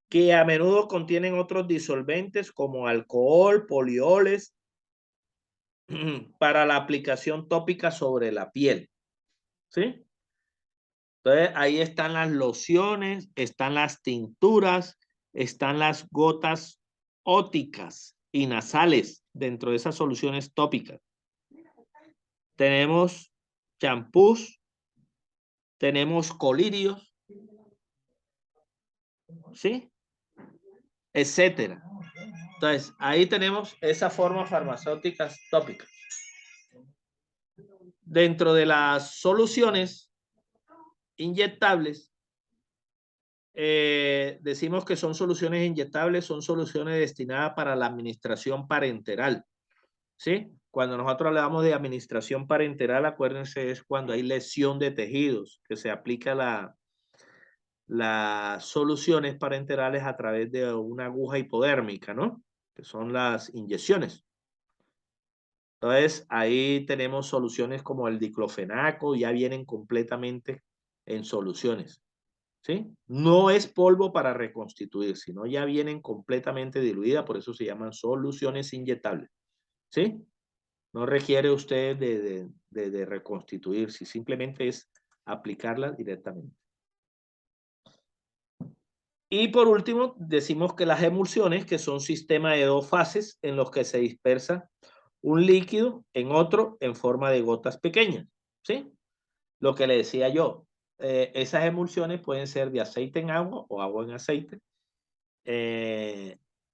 que a menudo contienen otros disolventes como alcohol, polioles, para la aplicación tópica sobre la piel, ¿sí? Entonces, ahí están las lociones, están las tinturas, están las gotas óticas y nasales dentro de esas soluciones tópicas. Tenemos champús, tenemos colirios, ¿sí? Etcétera. Entonces, ahí tenemos esas formas farmacéuticas tópicas. Dentro de las soluciones inyectables, decimos que son soluciones inyectables, son soluciones destinadas para la administración parenteral, ¿sí? Cuando nosotros hablamos de administración parenteral, acuérdense, es cuando hay lesión de tejidos, que se aplica las soluciones parenterales a través de una aguja hipodérmica, ¿no? Que son las inyecciones. Entonces, ahí tenemos soluciones como el diclofenaco, ya vienen completamente en soluciones, ¿sí? No es polvo para reconstituir, sino ya vienen completamente diluidas, por eso se llaman soluciones inyectables, ¿sí? No requiere usted de reconstituir, si simplemente es aplicarlas directamente. Y por último, decimos que las emulsiones, que son sistemas de dos fases en los que se dispersa un líquido en otro en forma de gotas pequeñas, ¿sí? Lo que le decía yo, esas emulsiones pueden ser de aceite en agua o agua en aceite.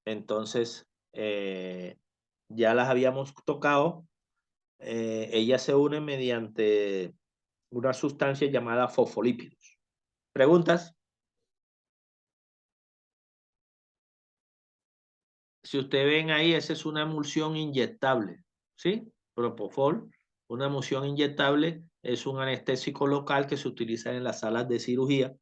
Entonces, ya las habíamos tocado. Ellas se unen mediante una sustancia llamada fosfolípidos. ¿Preguntas? Si ustedes ven ahí, esa es una emulsión inyectable, ¿sí? Propofol, una emulsión inyectable es un anestésico local que se utiliza en las salas de cirugía.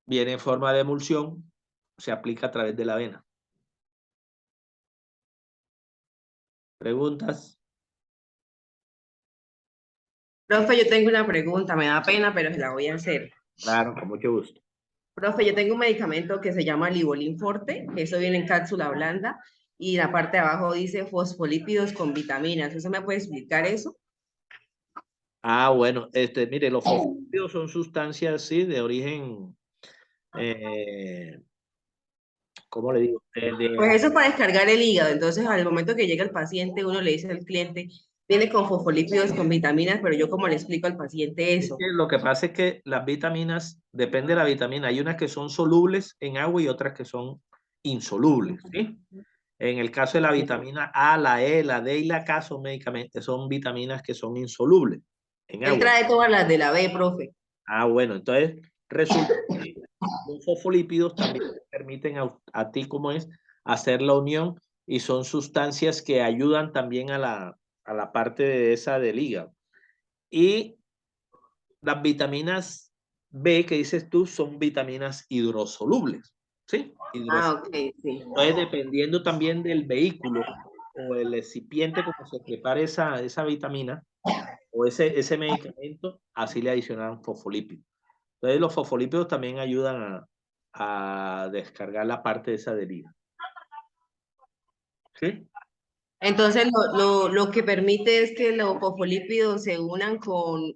Viene en forma de emulsión, se aplica a través de la vena. ¿Preguntas? Profe, yo tengo una pregunta, me da pena, pero se la voy a hacer. Claro, con mucho gusto. Profe, yo tengo un medicamento que se llama Livolin Forte, que eso viene en cápsula blanda, y la parte de abajo dice fosfolípidos con vitaminas. ¿Usted me puede explicar eso? Ah, bueno, mire, los fosfolípidos son sustancias, sí, de origen, ¿cómo le digo? Pues eso es para descargar el hígado. Entonces, al momento que llega el paciente, uno le dice al cliente, viene con fosfolípidos con vitaminas, pero yo como le explico al paciente eso. Lo que pasa es que las vitaminas, depende de la vitamina, hay unas que son solubles en agua y otras que son insolubles, ¿sí? En el caso de la vitamina A, la E, la D y la K son vitaminas que son insolubles en Él agua. trae todas las de la B, profe. Ah, bueno, entonces resulta que los fosfolípidos también te permiten a ti, como es, hacer la unión y son sustancias que ayudan también a la parte de esa del hígado. Y las vitaminas B que dices tú son vitaminas hidrosolubles, ¿sí? Ah, ok, sí. Entonces, dependiendo también del vehículo o el recipiente como se prepare esa vitamina o ese medicamento, así le adicionan fosfolípidos. Entonces, los fosfolípidos también ayudan a descargar la parte de esa deriva. ¿Sí? Entonces, lo que permite es que los fosfolípidos se unan con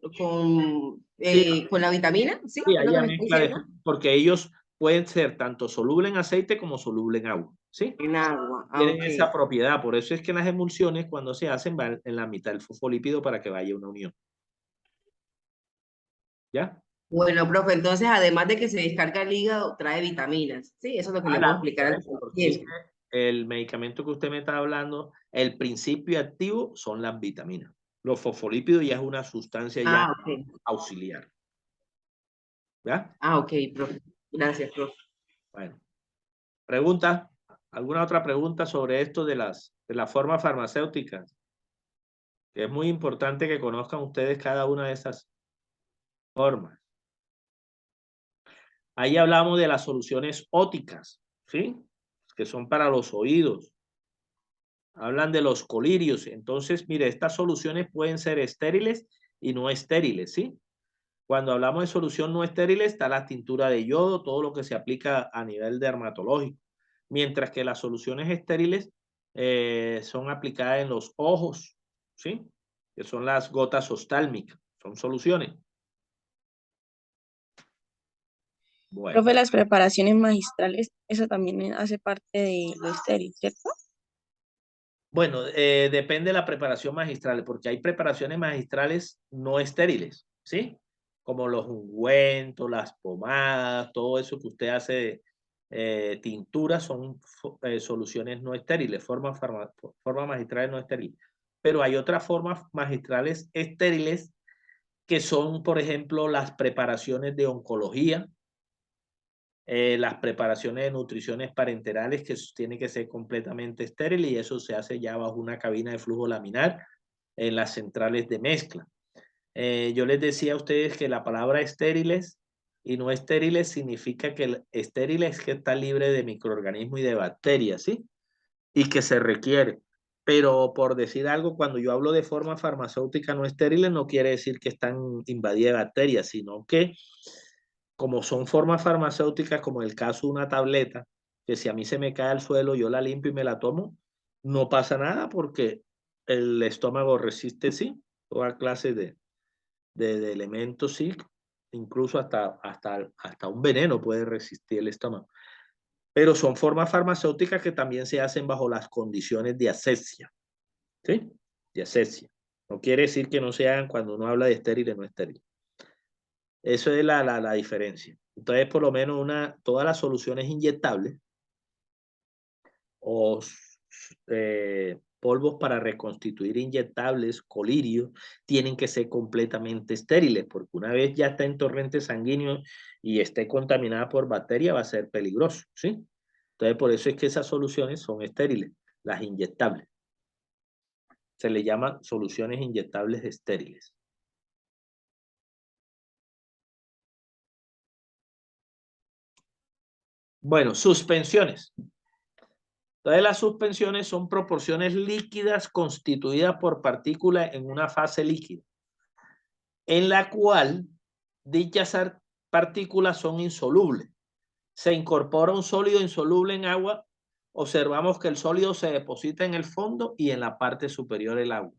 la vitamina, ¿sí? Sí, ¿Es lo hay que una me está mezcla diciendo? porque ellos pueden ser tanto solubles en aceite como solubles en agua. ¿Sí? En agua. Ah, Tienen ok. esa propiedad. Por eso es que las emulsiones, cuando se hacen, van en la mitad del fosfolípido para que vaya una unión. ¿Ya? Bueno, profe, entonces, además de que se descarga el hígado, trae vitaminas. Sí, eso es lo que le puedo explicar al Porque es paciente. que el medicamento que usted me está hablando, el principio activo son las vitaminas. Los fosfolípidos ya es una sustancia ya Ok. auxiliar. ¿Ya? Ah, ok, profe. Gracias, profe. Bueno. ¿Pregunta? ¿Alguna otra pregunta sobre esto de las formas farmacéuticas? Es muy importante que conozcan ustedes cada una de esas formas. Ahí hablamos de las soluciones óticas, ¿sí? Que son para los oídos. Hablan de los colirios. Entonces, mire, estas soluciones pueden ser estériles y no estériles, ¿sí? Cuando hablamos de solución no estéril está la tintura de yodo, todo lo que se aplica a nivel dermatológico. Mientras que las soluciones estériles son aplicadas en los ojos, ¿sí? Que son las gotas oftálmicas, son soluciones. Bueno. Profe, las preparaciones magistrales, eso también hace parte de lo estéril, ¿cierto? Bueno, depende de la preparación magistral, porque hay preparaciones magistrales no estériles, ¿sí? Como los ungüentos, las pomadas, todo eso que usted hace, tinturas, son soluciones no estériles, formas magistrales no estériles. Pero hay otras formas magistrales estériles que son, por ejemplo, las preparaciones de oncología, las preparaciones de nutriciones parenterales que tiene que ser completamente estéril y eso se hace ya bajo una cabina de flujo laminar en las centrales de mezcla. Yo les decía a ustedes que la palabra estériles y no estériles significa que estéril es que está libre de microorganismos y de bacterias, ¿sí? Y que se requiere. Pero por decir algo, cuando yo hablo de forma farmacéutica no estériles, no quiere decir que están invadidas de bacterias, sino que como son formas farmacéuticas, como el caso de una tableta, que si a mí se me cae al suelo, yo la limpio y me la tomo, no pasa nada porque el estómago resiste, sí, toda clase de elementos, sí, incluso hasta un veneno puede resistir el estómago. Pero son formas farmacéuticas que también se hacen bajo las condiciones de asepsia, ¿sí? De asepsia. No quiere decir que no se hagan cuando uno habla de estéril y no estéril. Eso es la diferencia. Entonces, por lo menos todas las soluciones inyectables o polvos para reconstituir inyectables, colirios, tienen que ser completamente estériles, porque una vez ya está en torrente sanguíneo y esté contaminada por bacterias, va a ser peligroso, ¿sí? Entonces, por eso es que esas soluciones son estériles, las inyectables. Se le llama soluciones inyectables estériles. Bueno, suspensiones. Entonces, las suspensiones son proporciones líquidas constituidas por partículas en una fase líquida, en la cual dichas partículas son insolubles. Se incorpora un sólido insoluble en agua, observamos que el sólido se deposita en el fondo y en la parte superior del agua.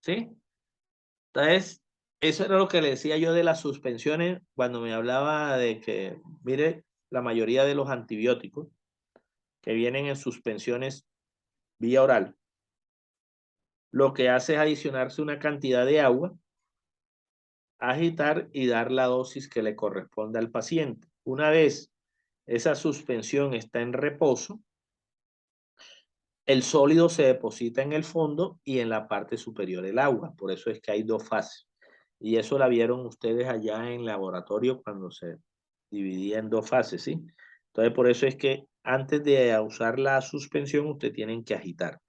¿Sí? Entonces, eso era lo que le decía yo de las suspensiones cuando me hablaba de que, mire, la mayoría de los antibióticos que vienen en suspensiones vía oral, lo que hace es adicionarse una cantidad de agua, agitar y dar la dosis que le corresponde al paciente. Una vez esa suspensión está en reposo, el sólido se deposita en el fondo y en la parte superior el agua. Por eso es que hay dos fases. Y eso la vieron ustedes allá en laboratorio cuando se dividía en dos fases, ¿sí? Entonces, por eso es que antes de usar la suspensión, usted tienen que agitar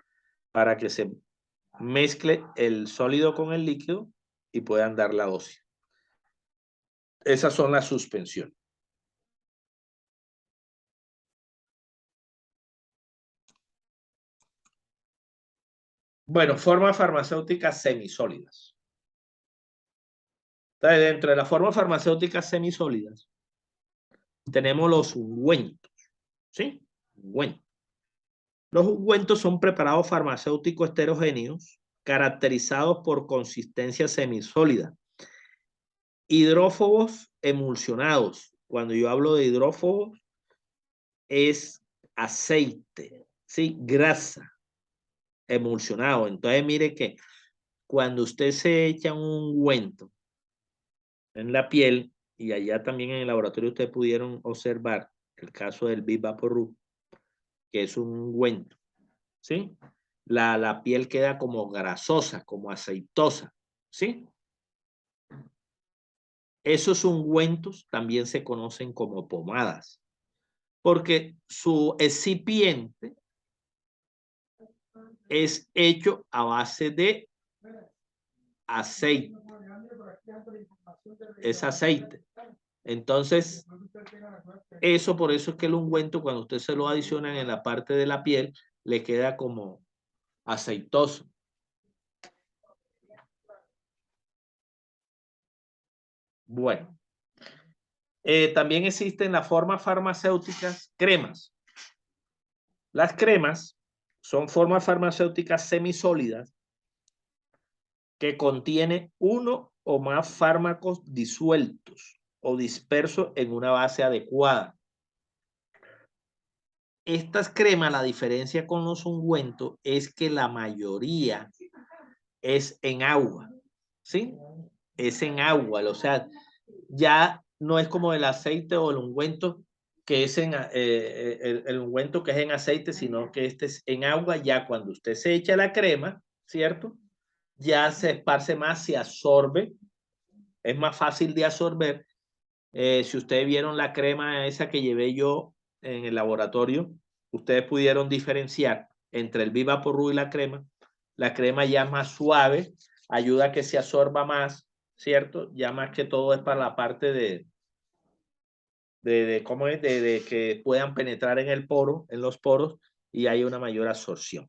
para que se mezcle el sólido con el líquido y puedan dar la dosis. Esas son las suspensiones. Bueno, formas farmacéuticas semisólidas. Entonces, dentro de las formas farmacéuticas semisólidas, tenemos los ungüentos, ¿sí? Ungüentos. Los ungüentos son preparados farmacéuticos heterogéneos caracterizados por consistencia semisólida. Hidrófobos emulsionados. Cuando yo hablo de hidrófobos, es aceite, ¿sí? Grasa emulsionado. Entonces, mire que cuando usted se echa un ungüento en la piel, y allá también en el laboratorio ustedes pudieron observar el caso del Vivaporub, que es un ungüento, ¿sí? La piel queda como grasosa, como aceitosa, ¿sí? Esos ungüentos también se conocen como pomadas, porque su excipiente es hecho a base de aceite. Es aceite. Entonces, eso por eso es que el ungüento, cuando usted se lo adiciona en la parte de la piel, le queda como aceitoso. Bueno, también existen las formas farmacéuticas cremas. Las cremas son formas farmacéuticas semisólidas que contienen uno o más fármacos disueltos o dispersos en una base adecuada. Estas cremas, la diferencia con los ungüentos es que la mayoría es en agua, ¿sí? Es en agua, o sea, ya no es como el aceite o el ungüento que es el ungüento que es en aceite, sino que este es en agua. Ya cuando usted se echa la crema, ¿cierto? Ya se esparce más, se absorbe, es más fácil de absorber. Si ustedes vieron la crema esa que llevé yo en el laboratorio, ustedes pudieron diferenciar entre el Vivaporub y la crema. La crema ya es más suave, ayuda a que se absorba más, ¿cierto? Ya más que todo es para la parte de cómo es, de que puedan penetrar en el poro, en los poros, y hay una mayor absorción.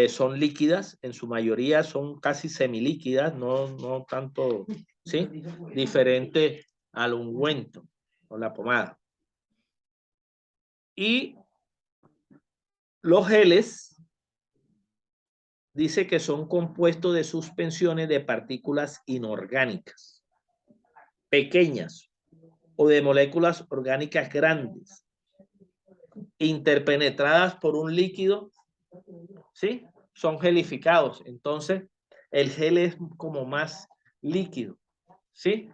Son líquidas, en su mayoría son casi semilíquidas, no tanto, ¿sí? Diferente al ungüento o la pomada. Y los geles dice que son compuestos de suspensiones de partículas inorgánicas, pequeñas o de moléculas orgánicas grandes, interpenetradas por un líquido ¿Sí? Son gelificados. Entonces, el gel es como más líquido. ¿Sí?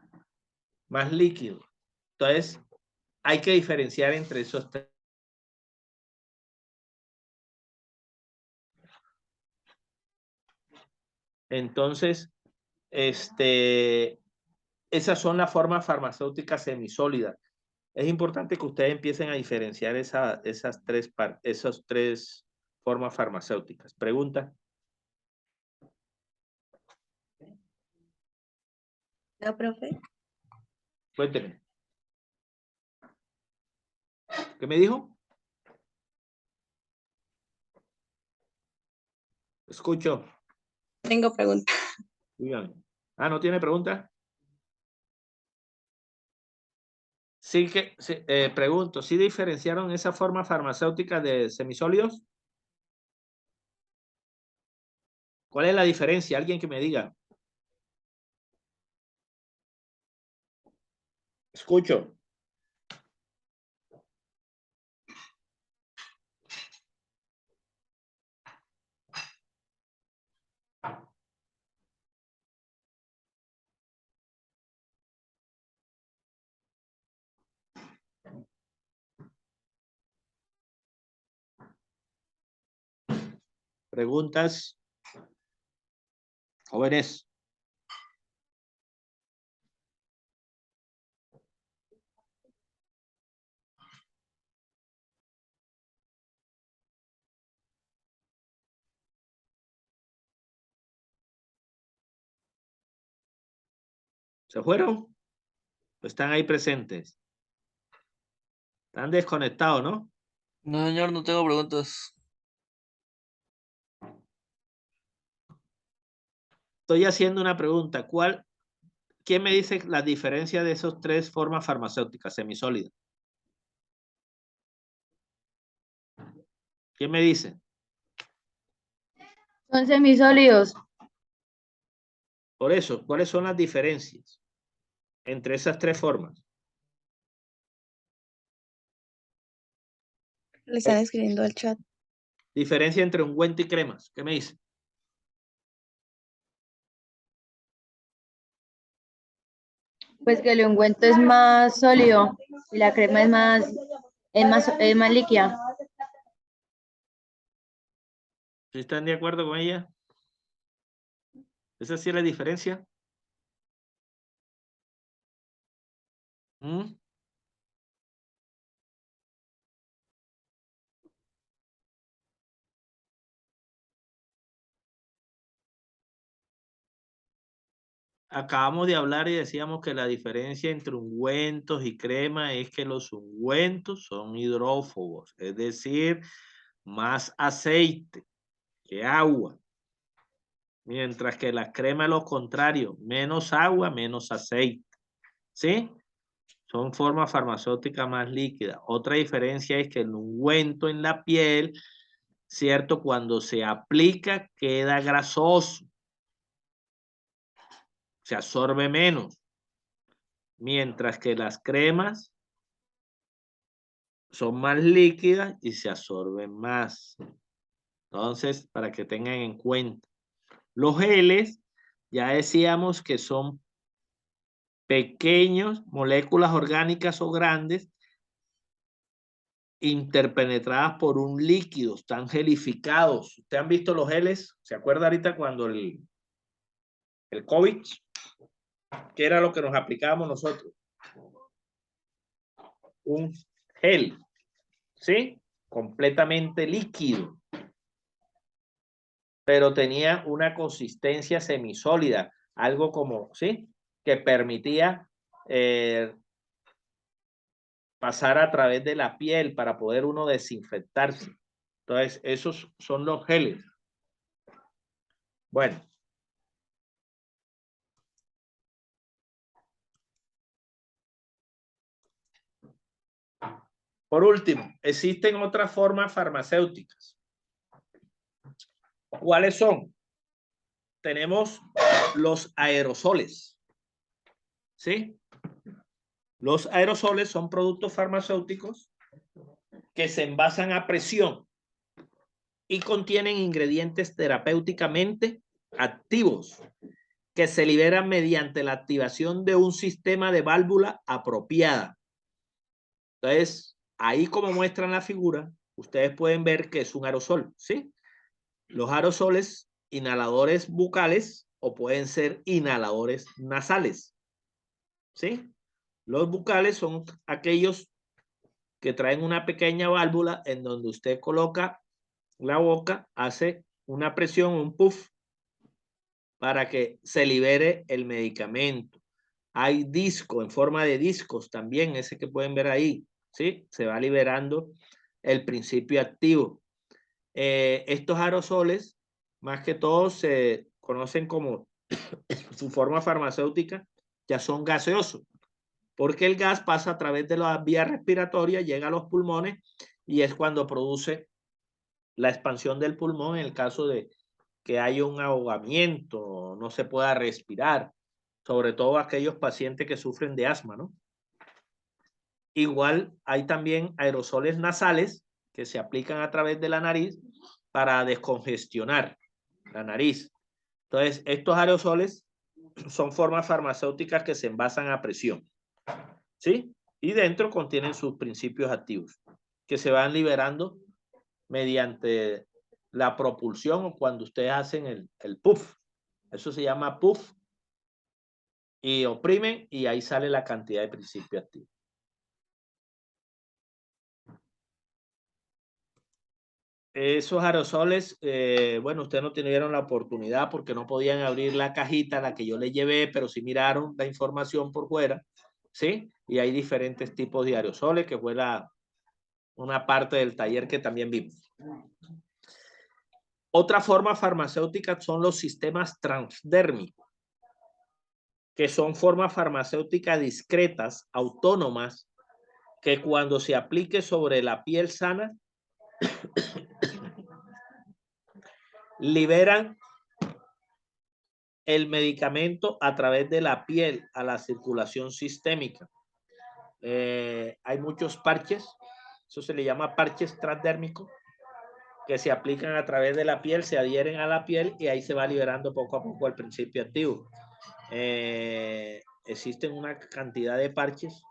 Más líquido. Entonces, hay que diferenciar entre esos tres. Entonces, esas son las formas farmacéuticas semisólidas. Es importante que ustedes empiecen a diferenciar esas tres formas farmacéuticas. ¿Pregunta? No, profe. Cuénteme. ¿Qué me dijo? Escucho. Tengo pregunta. Dígame. Ah, ¿no tiene pregunta? Sí que, pregunto, ¿sí diferenciaron esa forma farmacéutica de semisólidos? ¿Cuál es la diferencia? Alguien que me diga. Escucho. Preguntas. Jóvenes. ¿Se fueron? ¿Están ahí presentes? Están desconectados, ¿no? No, señor, no tengo preguntas. Estoy haciendo una pregunta. ¿Quién me dice la diferencia de esas tres formas farmacéuticas semisólidas? ¿Quién me dice? Son semisólidos. Por eso, ¿cuáles son las diferencias entre esas tres formas? Le están escribiendo al chat. Diferencia entre ungüento y cremas. ¿Qué me dice? Pues que el ungüento es más sólido y la crema es más líquida. ¿Sí están de acuerdo con ella? ¿Esa sí es la diferencia? ¿Mm? Acabamos de hablar y decíamos que la diferencia entre ungüentos y crema es que los ungüentos son hidrófobos, es decir, más aceite que agua, mientras que la crema es lo contrario, menos agua, menos aceite, ¿sí? Son formas farmacéuticas más líquidas. Otra diferencia es que el ungüento en la piel, ¿cierto? Cuando se aplica queda grasoso, se absorbe menos, mientras que las cremas son más líquidas y se absorben más. Entonces, para que tengan en cuenta. Los geles, ya decíamos que son pequeños, moléculas orgánicas o grandes, interpenetradas por un líquido, están gelificados. ¿Ustedes han visto los geles? ¿Se acuerda ahorita cuando el COVID? ¿Qué era lo que nos aplicábamos nosotros? Un gel, ¿sí? Completamente líquido, pero tenía una consistencia semisólida, algo como, ¿sí? Que permitía pasar a través de la piel para poder uno desinfectarse. Entonces, esos son los geles. Bueno. Por último, existen otras formas farmacéuticas. ¿Cuáles son? Tenemos los aerosoles. ¿Sí? Los aerosoles son productos farmacéuticos que se envasan a presión. y contienen ingredientes terapéuticamente activos que se liberan mediante la activación de un sistema de válvula apropiada. Entonces, ahí como muestran la figura, ustedes pueden ver que es un aerosol, ¿sí? Los aerosoles inhaladores bucales o pueden ser inhaladores nasales, ¿sí? Los bucales son aquellos que traen una pequeña válvula en donde usted coloca la boca, hace una presión, un puff, para que se libere el medicamento. Hay disco en forma de discos también, ese que pueden ver ahí, ¿sí? Se va liberando el principio activo. Estos aerosoles, más que todo, se conocen como su forma farmacéutica, ya son gaseosos, porque el gas pasa a través de las vías respiratorias, llega a los pulmones y es cuando produce la expansión del pulmón en el caso de que haya un ahogamiento, no se pueda respirar, sobre todo aquellos pacientes que sufren de asma, ¿no? Igual hay también aerosoles nasales que se aplican a través de la nariz para descongestionar la nariz. Entonces, estos aerosoles son formas farmacéuticas que se envasan a presión, ¿sí? Y dentro contienen sus principios activos que se van liberando mediante la propulsión o cuando ustedes hacen el puff. Eso se llama puff. Y oprimen y ahí sale la cantidad de principio activo. Esos aerosoles, bueno, ustedes no tuvieron la oportunidad porque no podían abrir la cajita, la que yo les llevé, pero sí miraron la información por fuera, ¿sí? Y hay diferentes tipos de aerosoles, que fue una parte del taller que también vimos. Otra forma farmacéutica son los sistemas transdérmicos, que son formas farmacéuticas discretas, autónomas, que cuando se aplique sobre la piel sana, liberan el medicamento a través de la piel a la circulación sistémica. Hay muchos parches, eso se le llama parches transdérmicos, que se aplican a través de la piel, se adhieren a la piel y ahí se va liberando poco a poco el principio activo. Existen una cantidad de parches,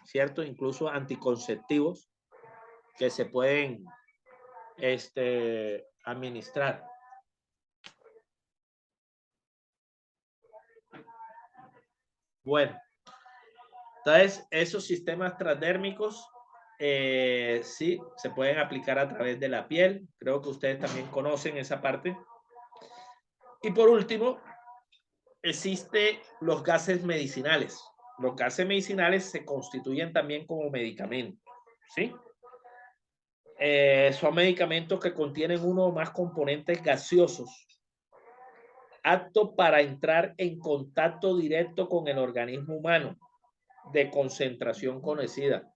¿cierto? Incluso anticonceptivos que se pueden administrar. Bueno, entonces esos sistemas transdérmicos sí se pueden aplicar a través de la piel. Creo que ustedes también conocen esa parte. Y por último, existen los gases medicinales. Los gases medicinales se constituyen también como medicamentos, ¿sí? Son medicamentos que contienen uno o más componentes gaseosos aptos para entrar en contacto directo con el organismo humano de concentración conocida.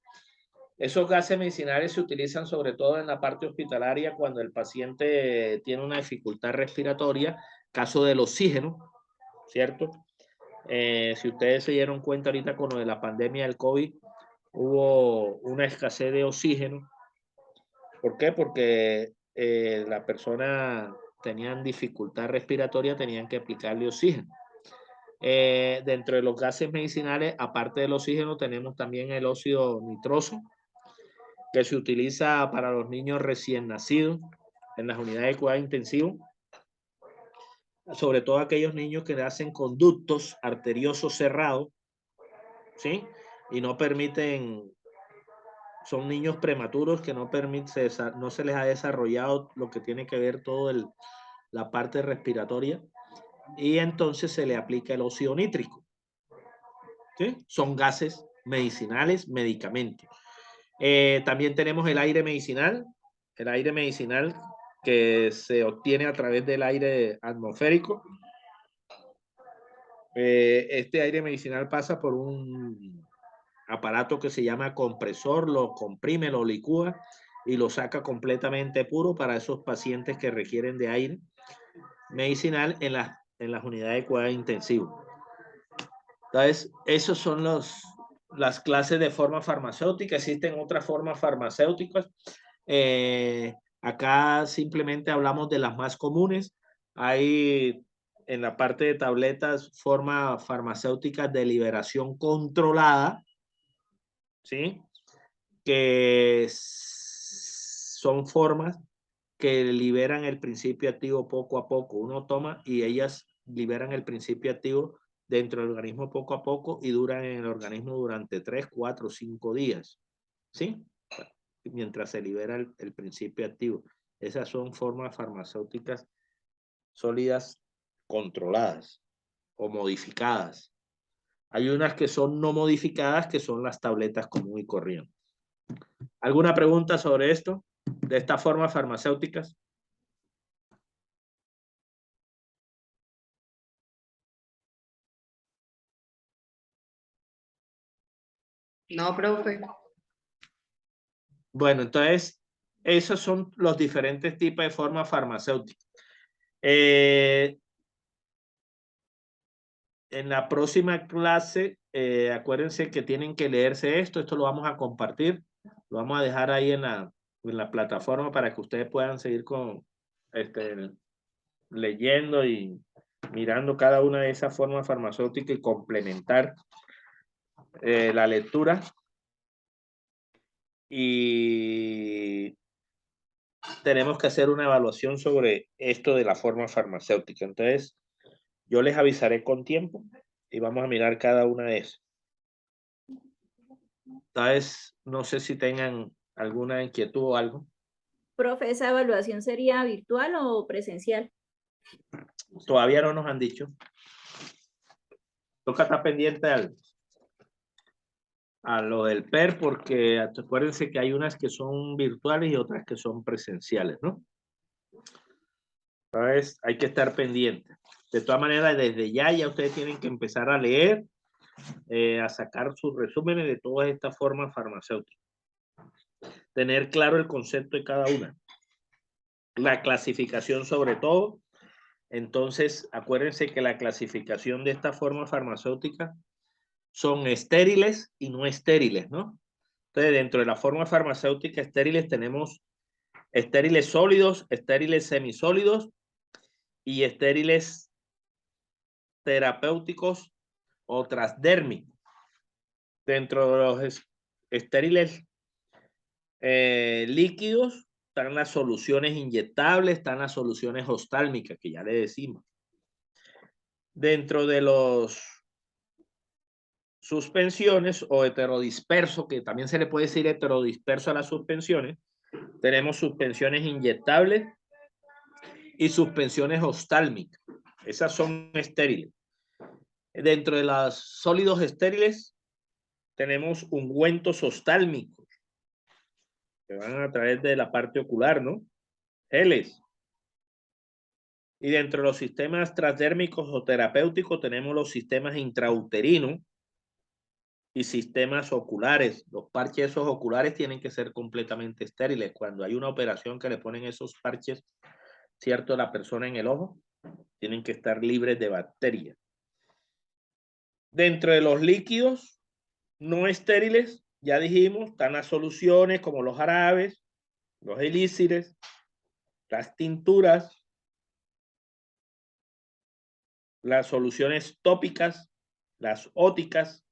Esos gases medicinales se utilizan sobre todo en la parte hospitalaria cuando el paciente tiene una dificultad respiratoria, caso del oxígeno, ¿cierto? Si ustedes se dieron cuenta ahorita con lo de la pandemia del COVID, hubo una escasez de oxígeno. ¿Por qué? Porque la persona tenían dificultad respiratoria, tenían que aplicarle oxígeno. Dentro de los gases medicinales, aparte del oxígeno, tenemos también el óxido nitroso, que se utiliza para los niños recién nacidos en las unidades de cuidado intensivo, sobre todo aquellos niños que nacen con ductos arteriosos cerrados, ¿sí? Y no permiten, son niños prematuros que no se les ha desarrollado lo que tiene que ver todo la parte respiratoria, y entonces se le aplica el óxido nítrico, ¿sí? Son gases medicinales, medicamentos. También tenemos el aire medicinal que se obtiene a través del aire atmosférico. Este aire medicinal pasa por un aparato que se llama compresor, lo comprime, lo licúa y lo saca completamente puro para esos pacientes que requieren de aire medicinal en las unidades de cuidado intensivo. Entonces, esos son las clases de forma farmacéutica. Existen otras formas farmacéuticas. Acá simplemente hablamos de las más comunes. Hay en la parte de tabletas formas farmacéuticas de liberación controlada, ¿sí? Que son formas que liberan el principio activo poco a poco. Uno toma y ellas liberan el principio activo dentro del organismo poco a poco y duran en el organismo durante 3, 4, 5 días, ¿sí? Mientras se libera el principio activo. Esas son formas farmacéuticas sólidas controladas o modificadas. Hay unas que son no modificadas, que son las tabletas común y corriente. ¿Alguna pregunta sobre esto? De estas formas farmacéuticas. No, profe. Bueno, entonces, esos son los diferentes tipos de formas farmacéuticas. En la próxima clase, acuérdense que tienen que leerse esto. Esto lo vamos a compartir. Lo vamos a dejar ahí en la plataforma para que ustedes puedan seguir con leyendo y mirando cada una de esas formas farmacéuticas y complementar la lectura. Y tenemos que hacer una evaluación sobre esto de la forma farmacéutica. Entonces, yo les avisaré con tiempo y vamos a mirar cada una de esas. Entonces, no sé si tengan alguna inquietud o algo. Profe, ¿esa evaluación sería virtual o presencial? Todavía no nos han dicho. Toca estar pendiente a lo del PER, porque acuérdense que hay unas que son virtuales y otras que son presenciales, ¿no? Entonces, hay que estar pendiente. De todas maneras, desde ya ustedes tienen que empezar a leer, a sacar sus resúmenes de todas estas formas farmacéuticas. Tener claro el concepto de cada una. La clasificación sobre todo. Entonces, acuérdense que la clasificación de esta forma farmacéutica son estériles y no estériles, ¿no? Entonces, dentro de la forma farmacéutica estériles tenemos estériles sólidos, estériles semisólidos y estériles terapéuticos o transdérmicos. Dentro de los estériles líquidos están las soluciones inyectables, están las soluciones oftálmicas, que ya le decimos. Dentro de los suspensiones o heterodisperso, que también se le puede decir heterodisperso a las suspensiones, tenemos suspensiones inyectables y suspensiones oftálmicas. Esas son estériles. Dentro de los sólidos estériles tenemos ungüentos oftálmicos que van a través de la parte ocular, ¿no? Geles. Y dentro de los sistemas transdérmicos o terapéuticos tenemos los sistemas intrauterinos y sistemas oculares. Los parches esos oculares tienen que ser completamente estériles. Cuando hay una operación que le ponen esos parches, ¿cierto? La persona en el ojo, tienen que estar libres de bacterias. Dentro de los líquidos no estériles, ya dijimos, están las soluciones como los jarabes, los elixires, las tinturas, las soluciones tópicas, las óticas.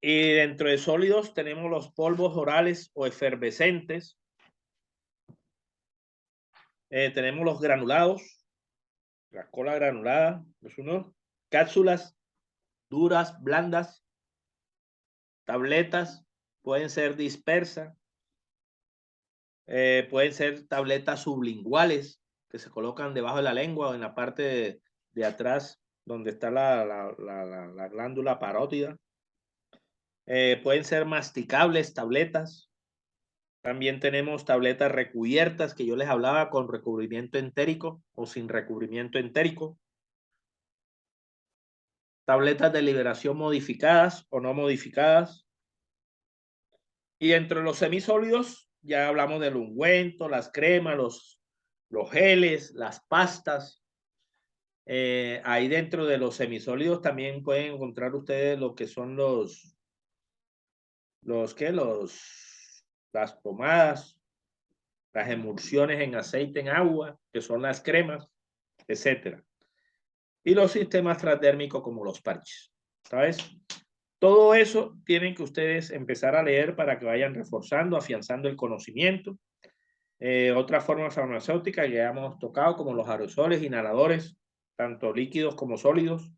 Y dentro de sólidos tenemos los polvos orales o efervescentes. Tenemos los granulados, la cola granulada, cápsulas duras, blandas, tabletas, pueden ser dispersas, pueden ser tabletas sublinguales que se colocan debajo de la lengua o en la parte de atrás donde está la glándula parótida. Pueden ser masticables, tabletas. También tenemos tabletas recubiertas que yo les hablaba con recubrimiento entérico o sin recubrimiento entérico. Tabletas de liberación modificadas o no modificadas. Y entre los semisólidos ya hablamos del ungüento, las cremas, los geles, las pastas. Ahí dentro de los semisólidos también pueden encontrar ustedes lo que son los las pomadas, las emulsiones en aceite, en agua, que son las cremas, etcétera. Y los sistemas transdérmicos como los parches, ¿sabes? Todo eso tienen que ustedes empezar a leer para que vayan reforzando, afianzando el conocimiento. Otra forma farmacéutica que ya hemos tocado, como los aerosoles, inhaladores, tanto líquidos como sólidos,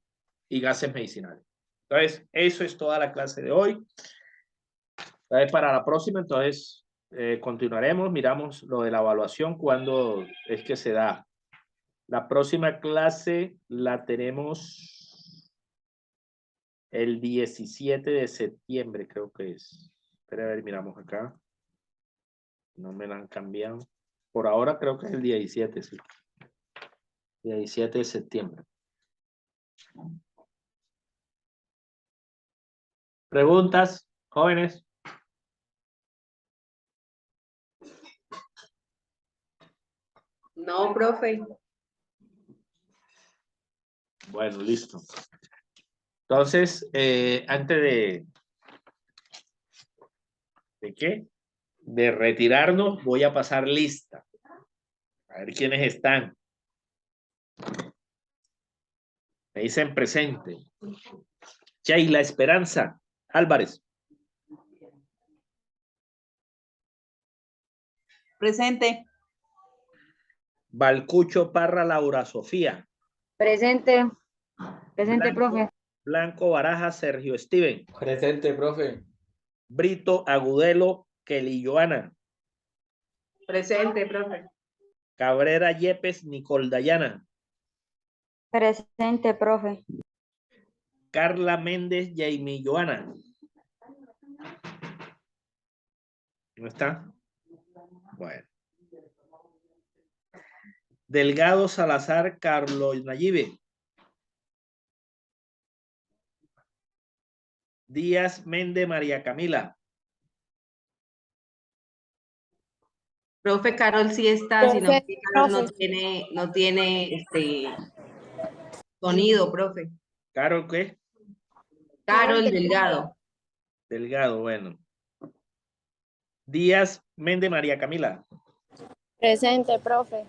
y gases medicinales. Entonces, eso es toda la clase de hoy. Entonces, para la próxima, entonces, continuaremos, miramos lo de la evaluación, cuándo es que se da. La próxima clase la tenemos el 17 de septiembre, creo que es. Espera, a ver, miramos acá. No me la han cambiado. Por ahora creo que es el 17, sí. 17 de septiembre. ¿Preguntas, jóvenes? No, profe. Bueno, listo. Entonces, antes ¿de qué? De retirarnos, voy a pasar lista. A ver quiénes están. Me dicen presente. Sheila Esperanza Álvarez. Presente. Balcucho Parra Laura Sofía. Presente. Presente, profe. Blanco Baraja Sergio Steven. Presente, profe. Brito Agudelo Kelly Joana. Presente, profe. Cabrera Yepes Nicole Dayana. Presente, profe. Carla Méndez Jamie Joana. ¿No está? Bueno. Delgado Salazar Carlos Nayibe. Díaz Méndez María Camila. Profe Carol sí está, sino Profe, que Carol profe. no tiene sonido, profe. ¿Carol qué? Carol Delgado. Delgado, bueno. Díaz Méndez María Camila. Presente, profe.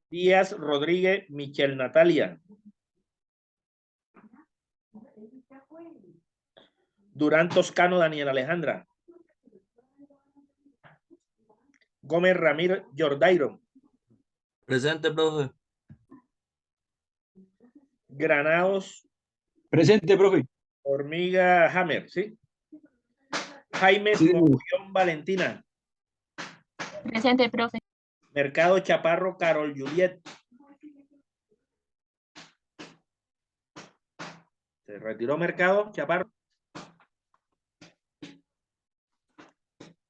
Díaz Rodríguez Michelle Natalia. Durán Toscano Daniel Alejandra. Gómez Ramírez Jordairo. Presente, profe. Granados Presente, profe. Hormiga Hammer, ¿sí? Jaime Sí. Mogollón Valentina. Presente, profe. Mercado Chaparro Carol Juliet. Se retiró Mercado Chaparro.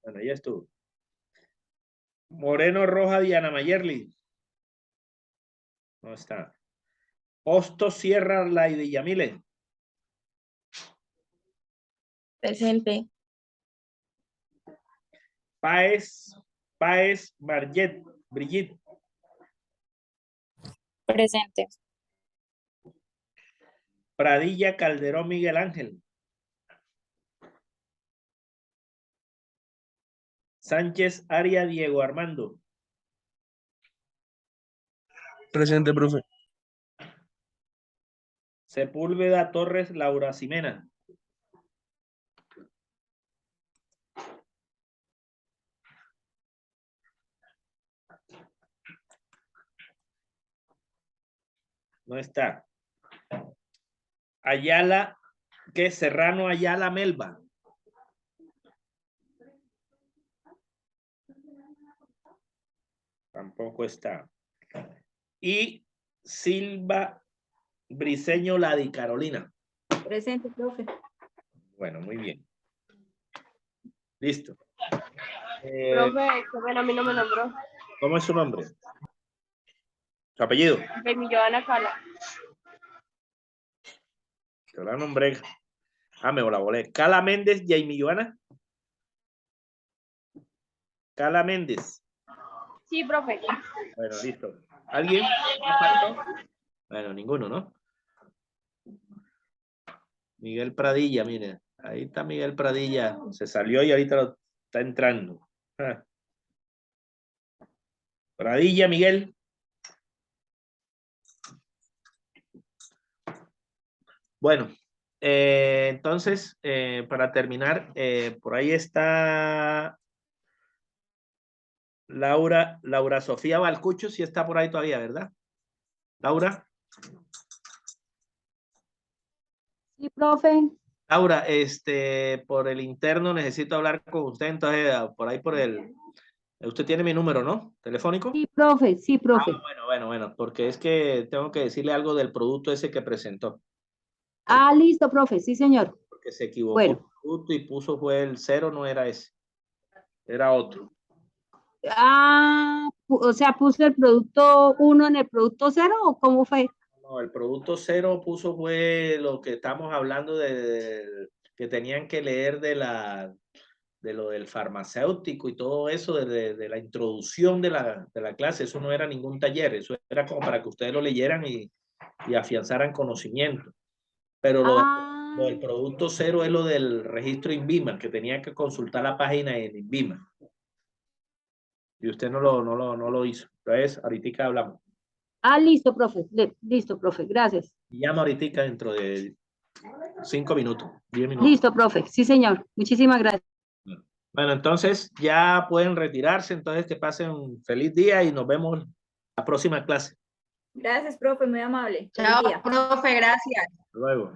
Bueno, ya estuvo. Moreno Roja Diana Mayerly. No está. Hosto Sierra Laidy Yamile. Presente. Páez Marget Brigitte. Presente. Pradilla Calderón Miguel Ángel. Sánchez Aria Diego Armando. Presente, profe. Sepúlveda Torres Laura Ximena. No está. Ayala, ¿qué? Serrano Ayala Melba. Tampoco está. Y Silva Briceño Ladi Carolina. Presente, profe. Bueno, muy bien. Listo. Profe, joven, a mí no me nombró. ¿Cómo es su nombre? ¿Su apellido? De mi Joana Cala. Te la nombré. Ah, me la volé. Cala Méndez, Jamie Joana. Cala Méndez. Sí, profe. Bueno, listo. ¿Alguien? Bueno, ninguno, ¿no? Miguel Pradilla, mire. Ahí está Miguel Pradilla. Se salió y ahorita Está entrando. Ah. Pradilla, Miguel. Bueno, entonces, para terminar, por ahí está Laura Sofía Balcucho, sí está por ahí todavía, ¿verdad? Laura. Sí, profe. Laura, por el interno necesito hablar con usted, entonces por ahí usted tiene mi número, ¿no? Telefónico. Sí, profe. Sí, profe. Bueno, porque es que tengo que decirle algo del producto ese que presentó, Ah, listo, profe. Sí, señor. porque se equivocó el Bueno. producto y puso fue el 0, no era ese, era otro. Ah, o sea, puse el producto 1 en el producto 0 ¿o cómo fue? No, el producto 0 puso fue lo que estamos hablando que tenían que leer de lo del farmacéutico y todo eso, de la introducción de la clase. Eso no era ningún taller, eso era como para que ustedes lo leyeran y afianzaran conocimiento. Pero lo del producto 0 es lo del registro INVIMA, que tenía que consultar la página en INVIMA. Y usted no lo hizo. Entonces, ahorita hablamos. Ah, listo, profe. Listo, profe. Gracias. Y llama ahorita dentro de 5 minutos, 10 minutos. Listo, profe. Sí, señor. Muchísimas gracias. Bueno, entonces ya pueden retirarse. Entonces, que pasen un feliz día y nos vemos la próxima clase. Gracias, profe, muy amable. Feliz Chao, día. profe, gracias. Hasta luego.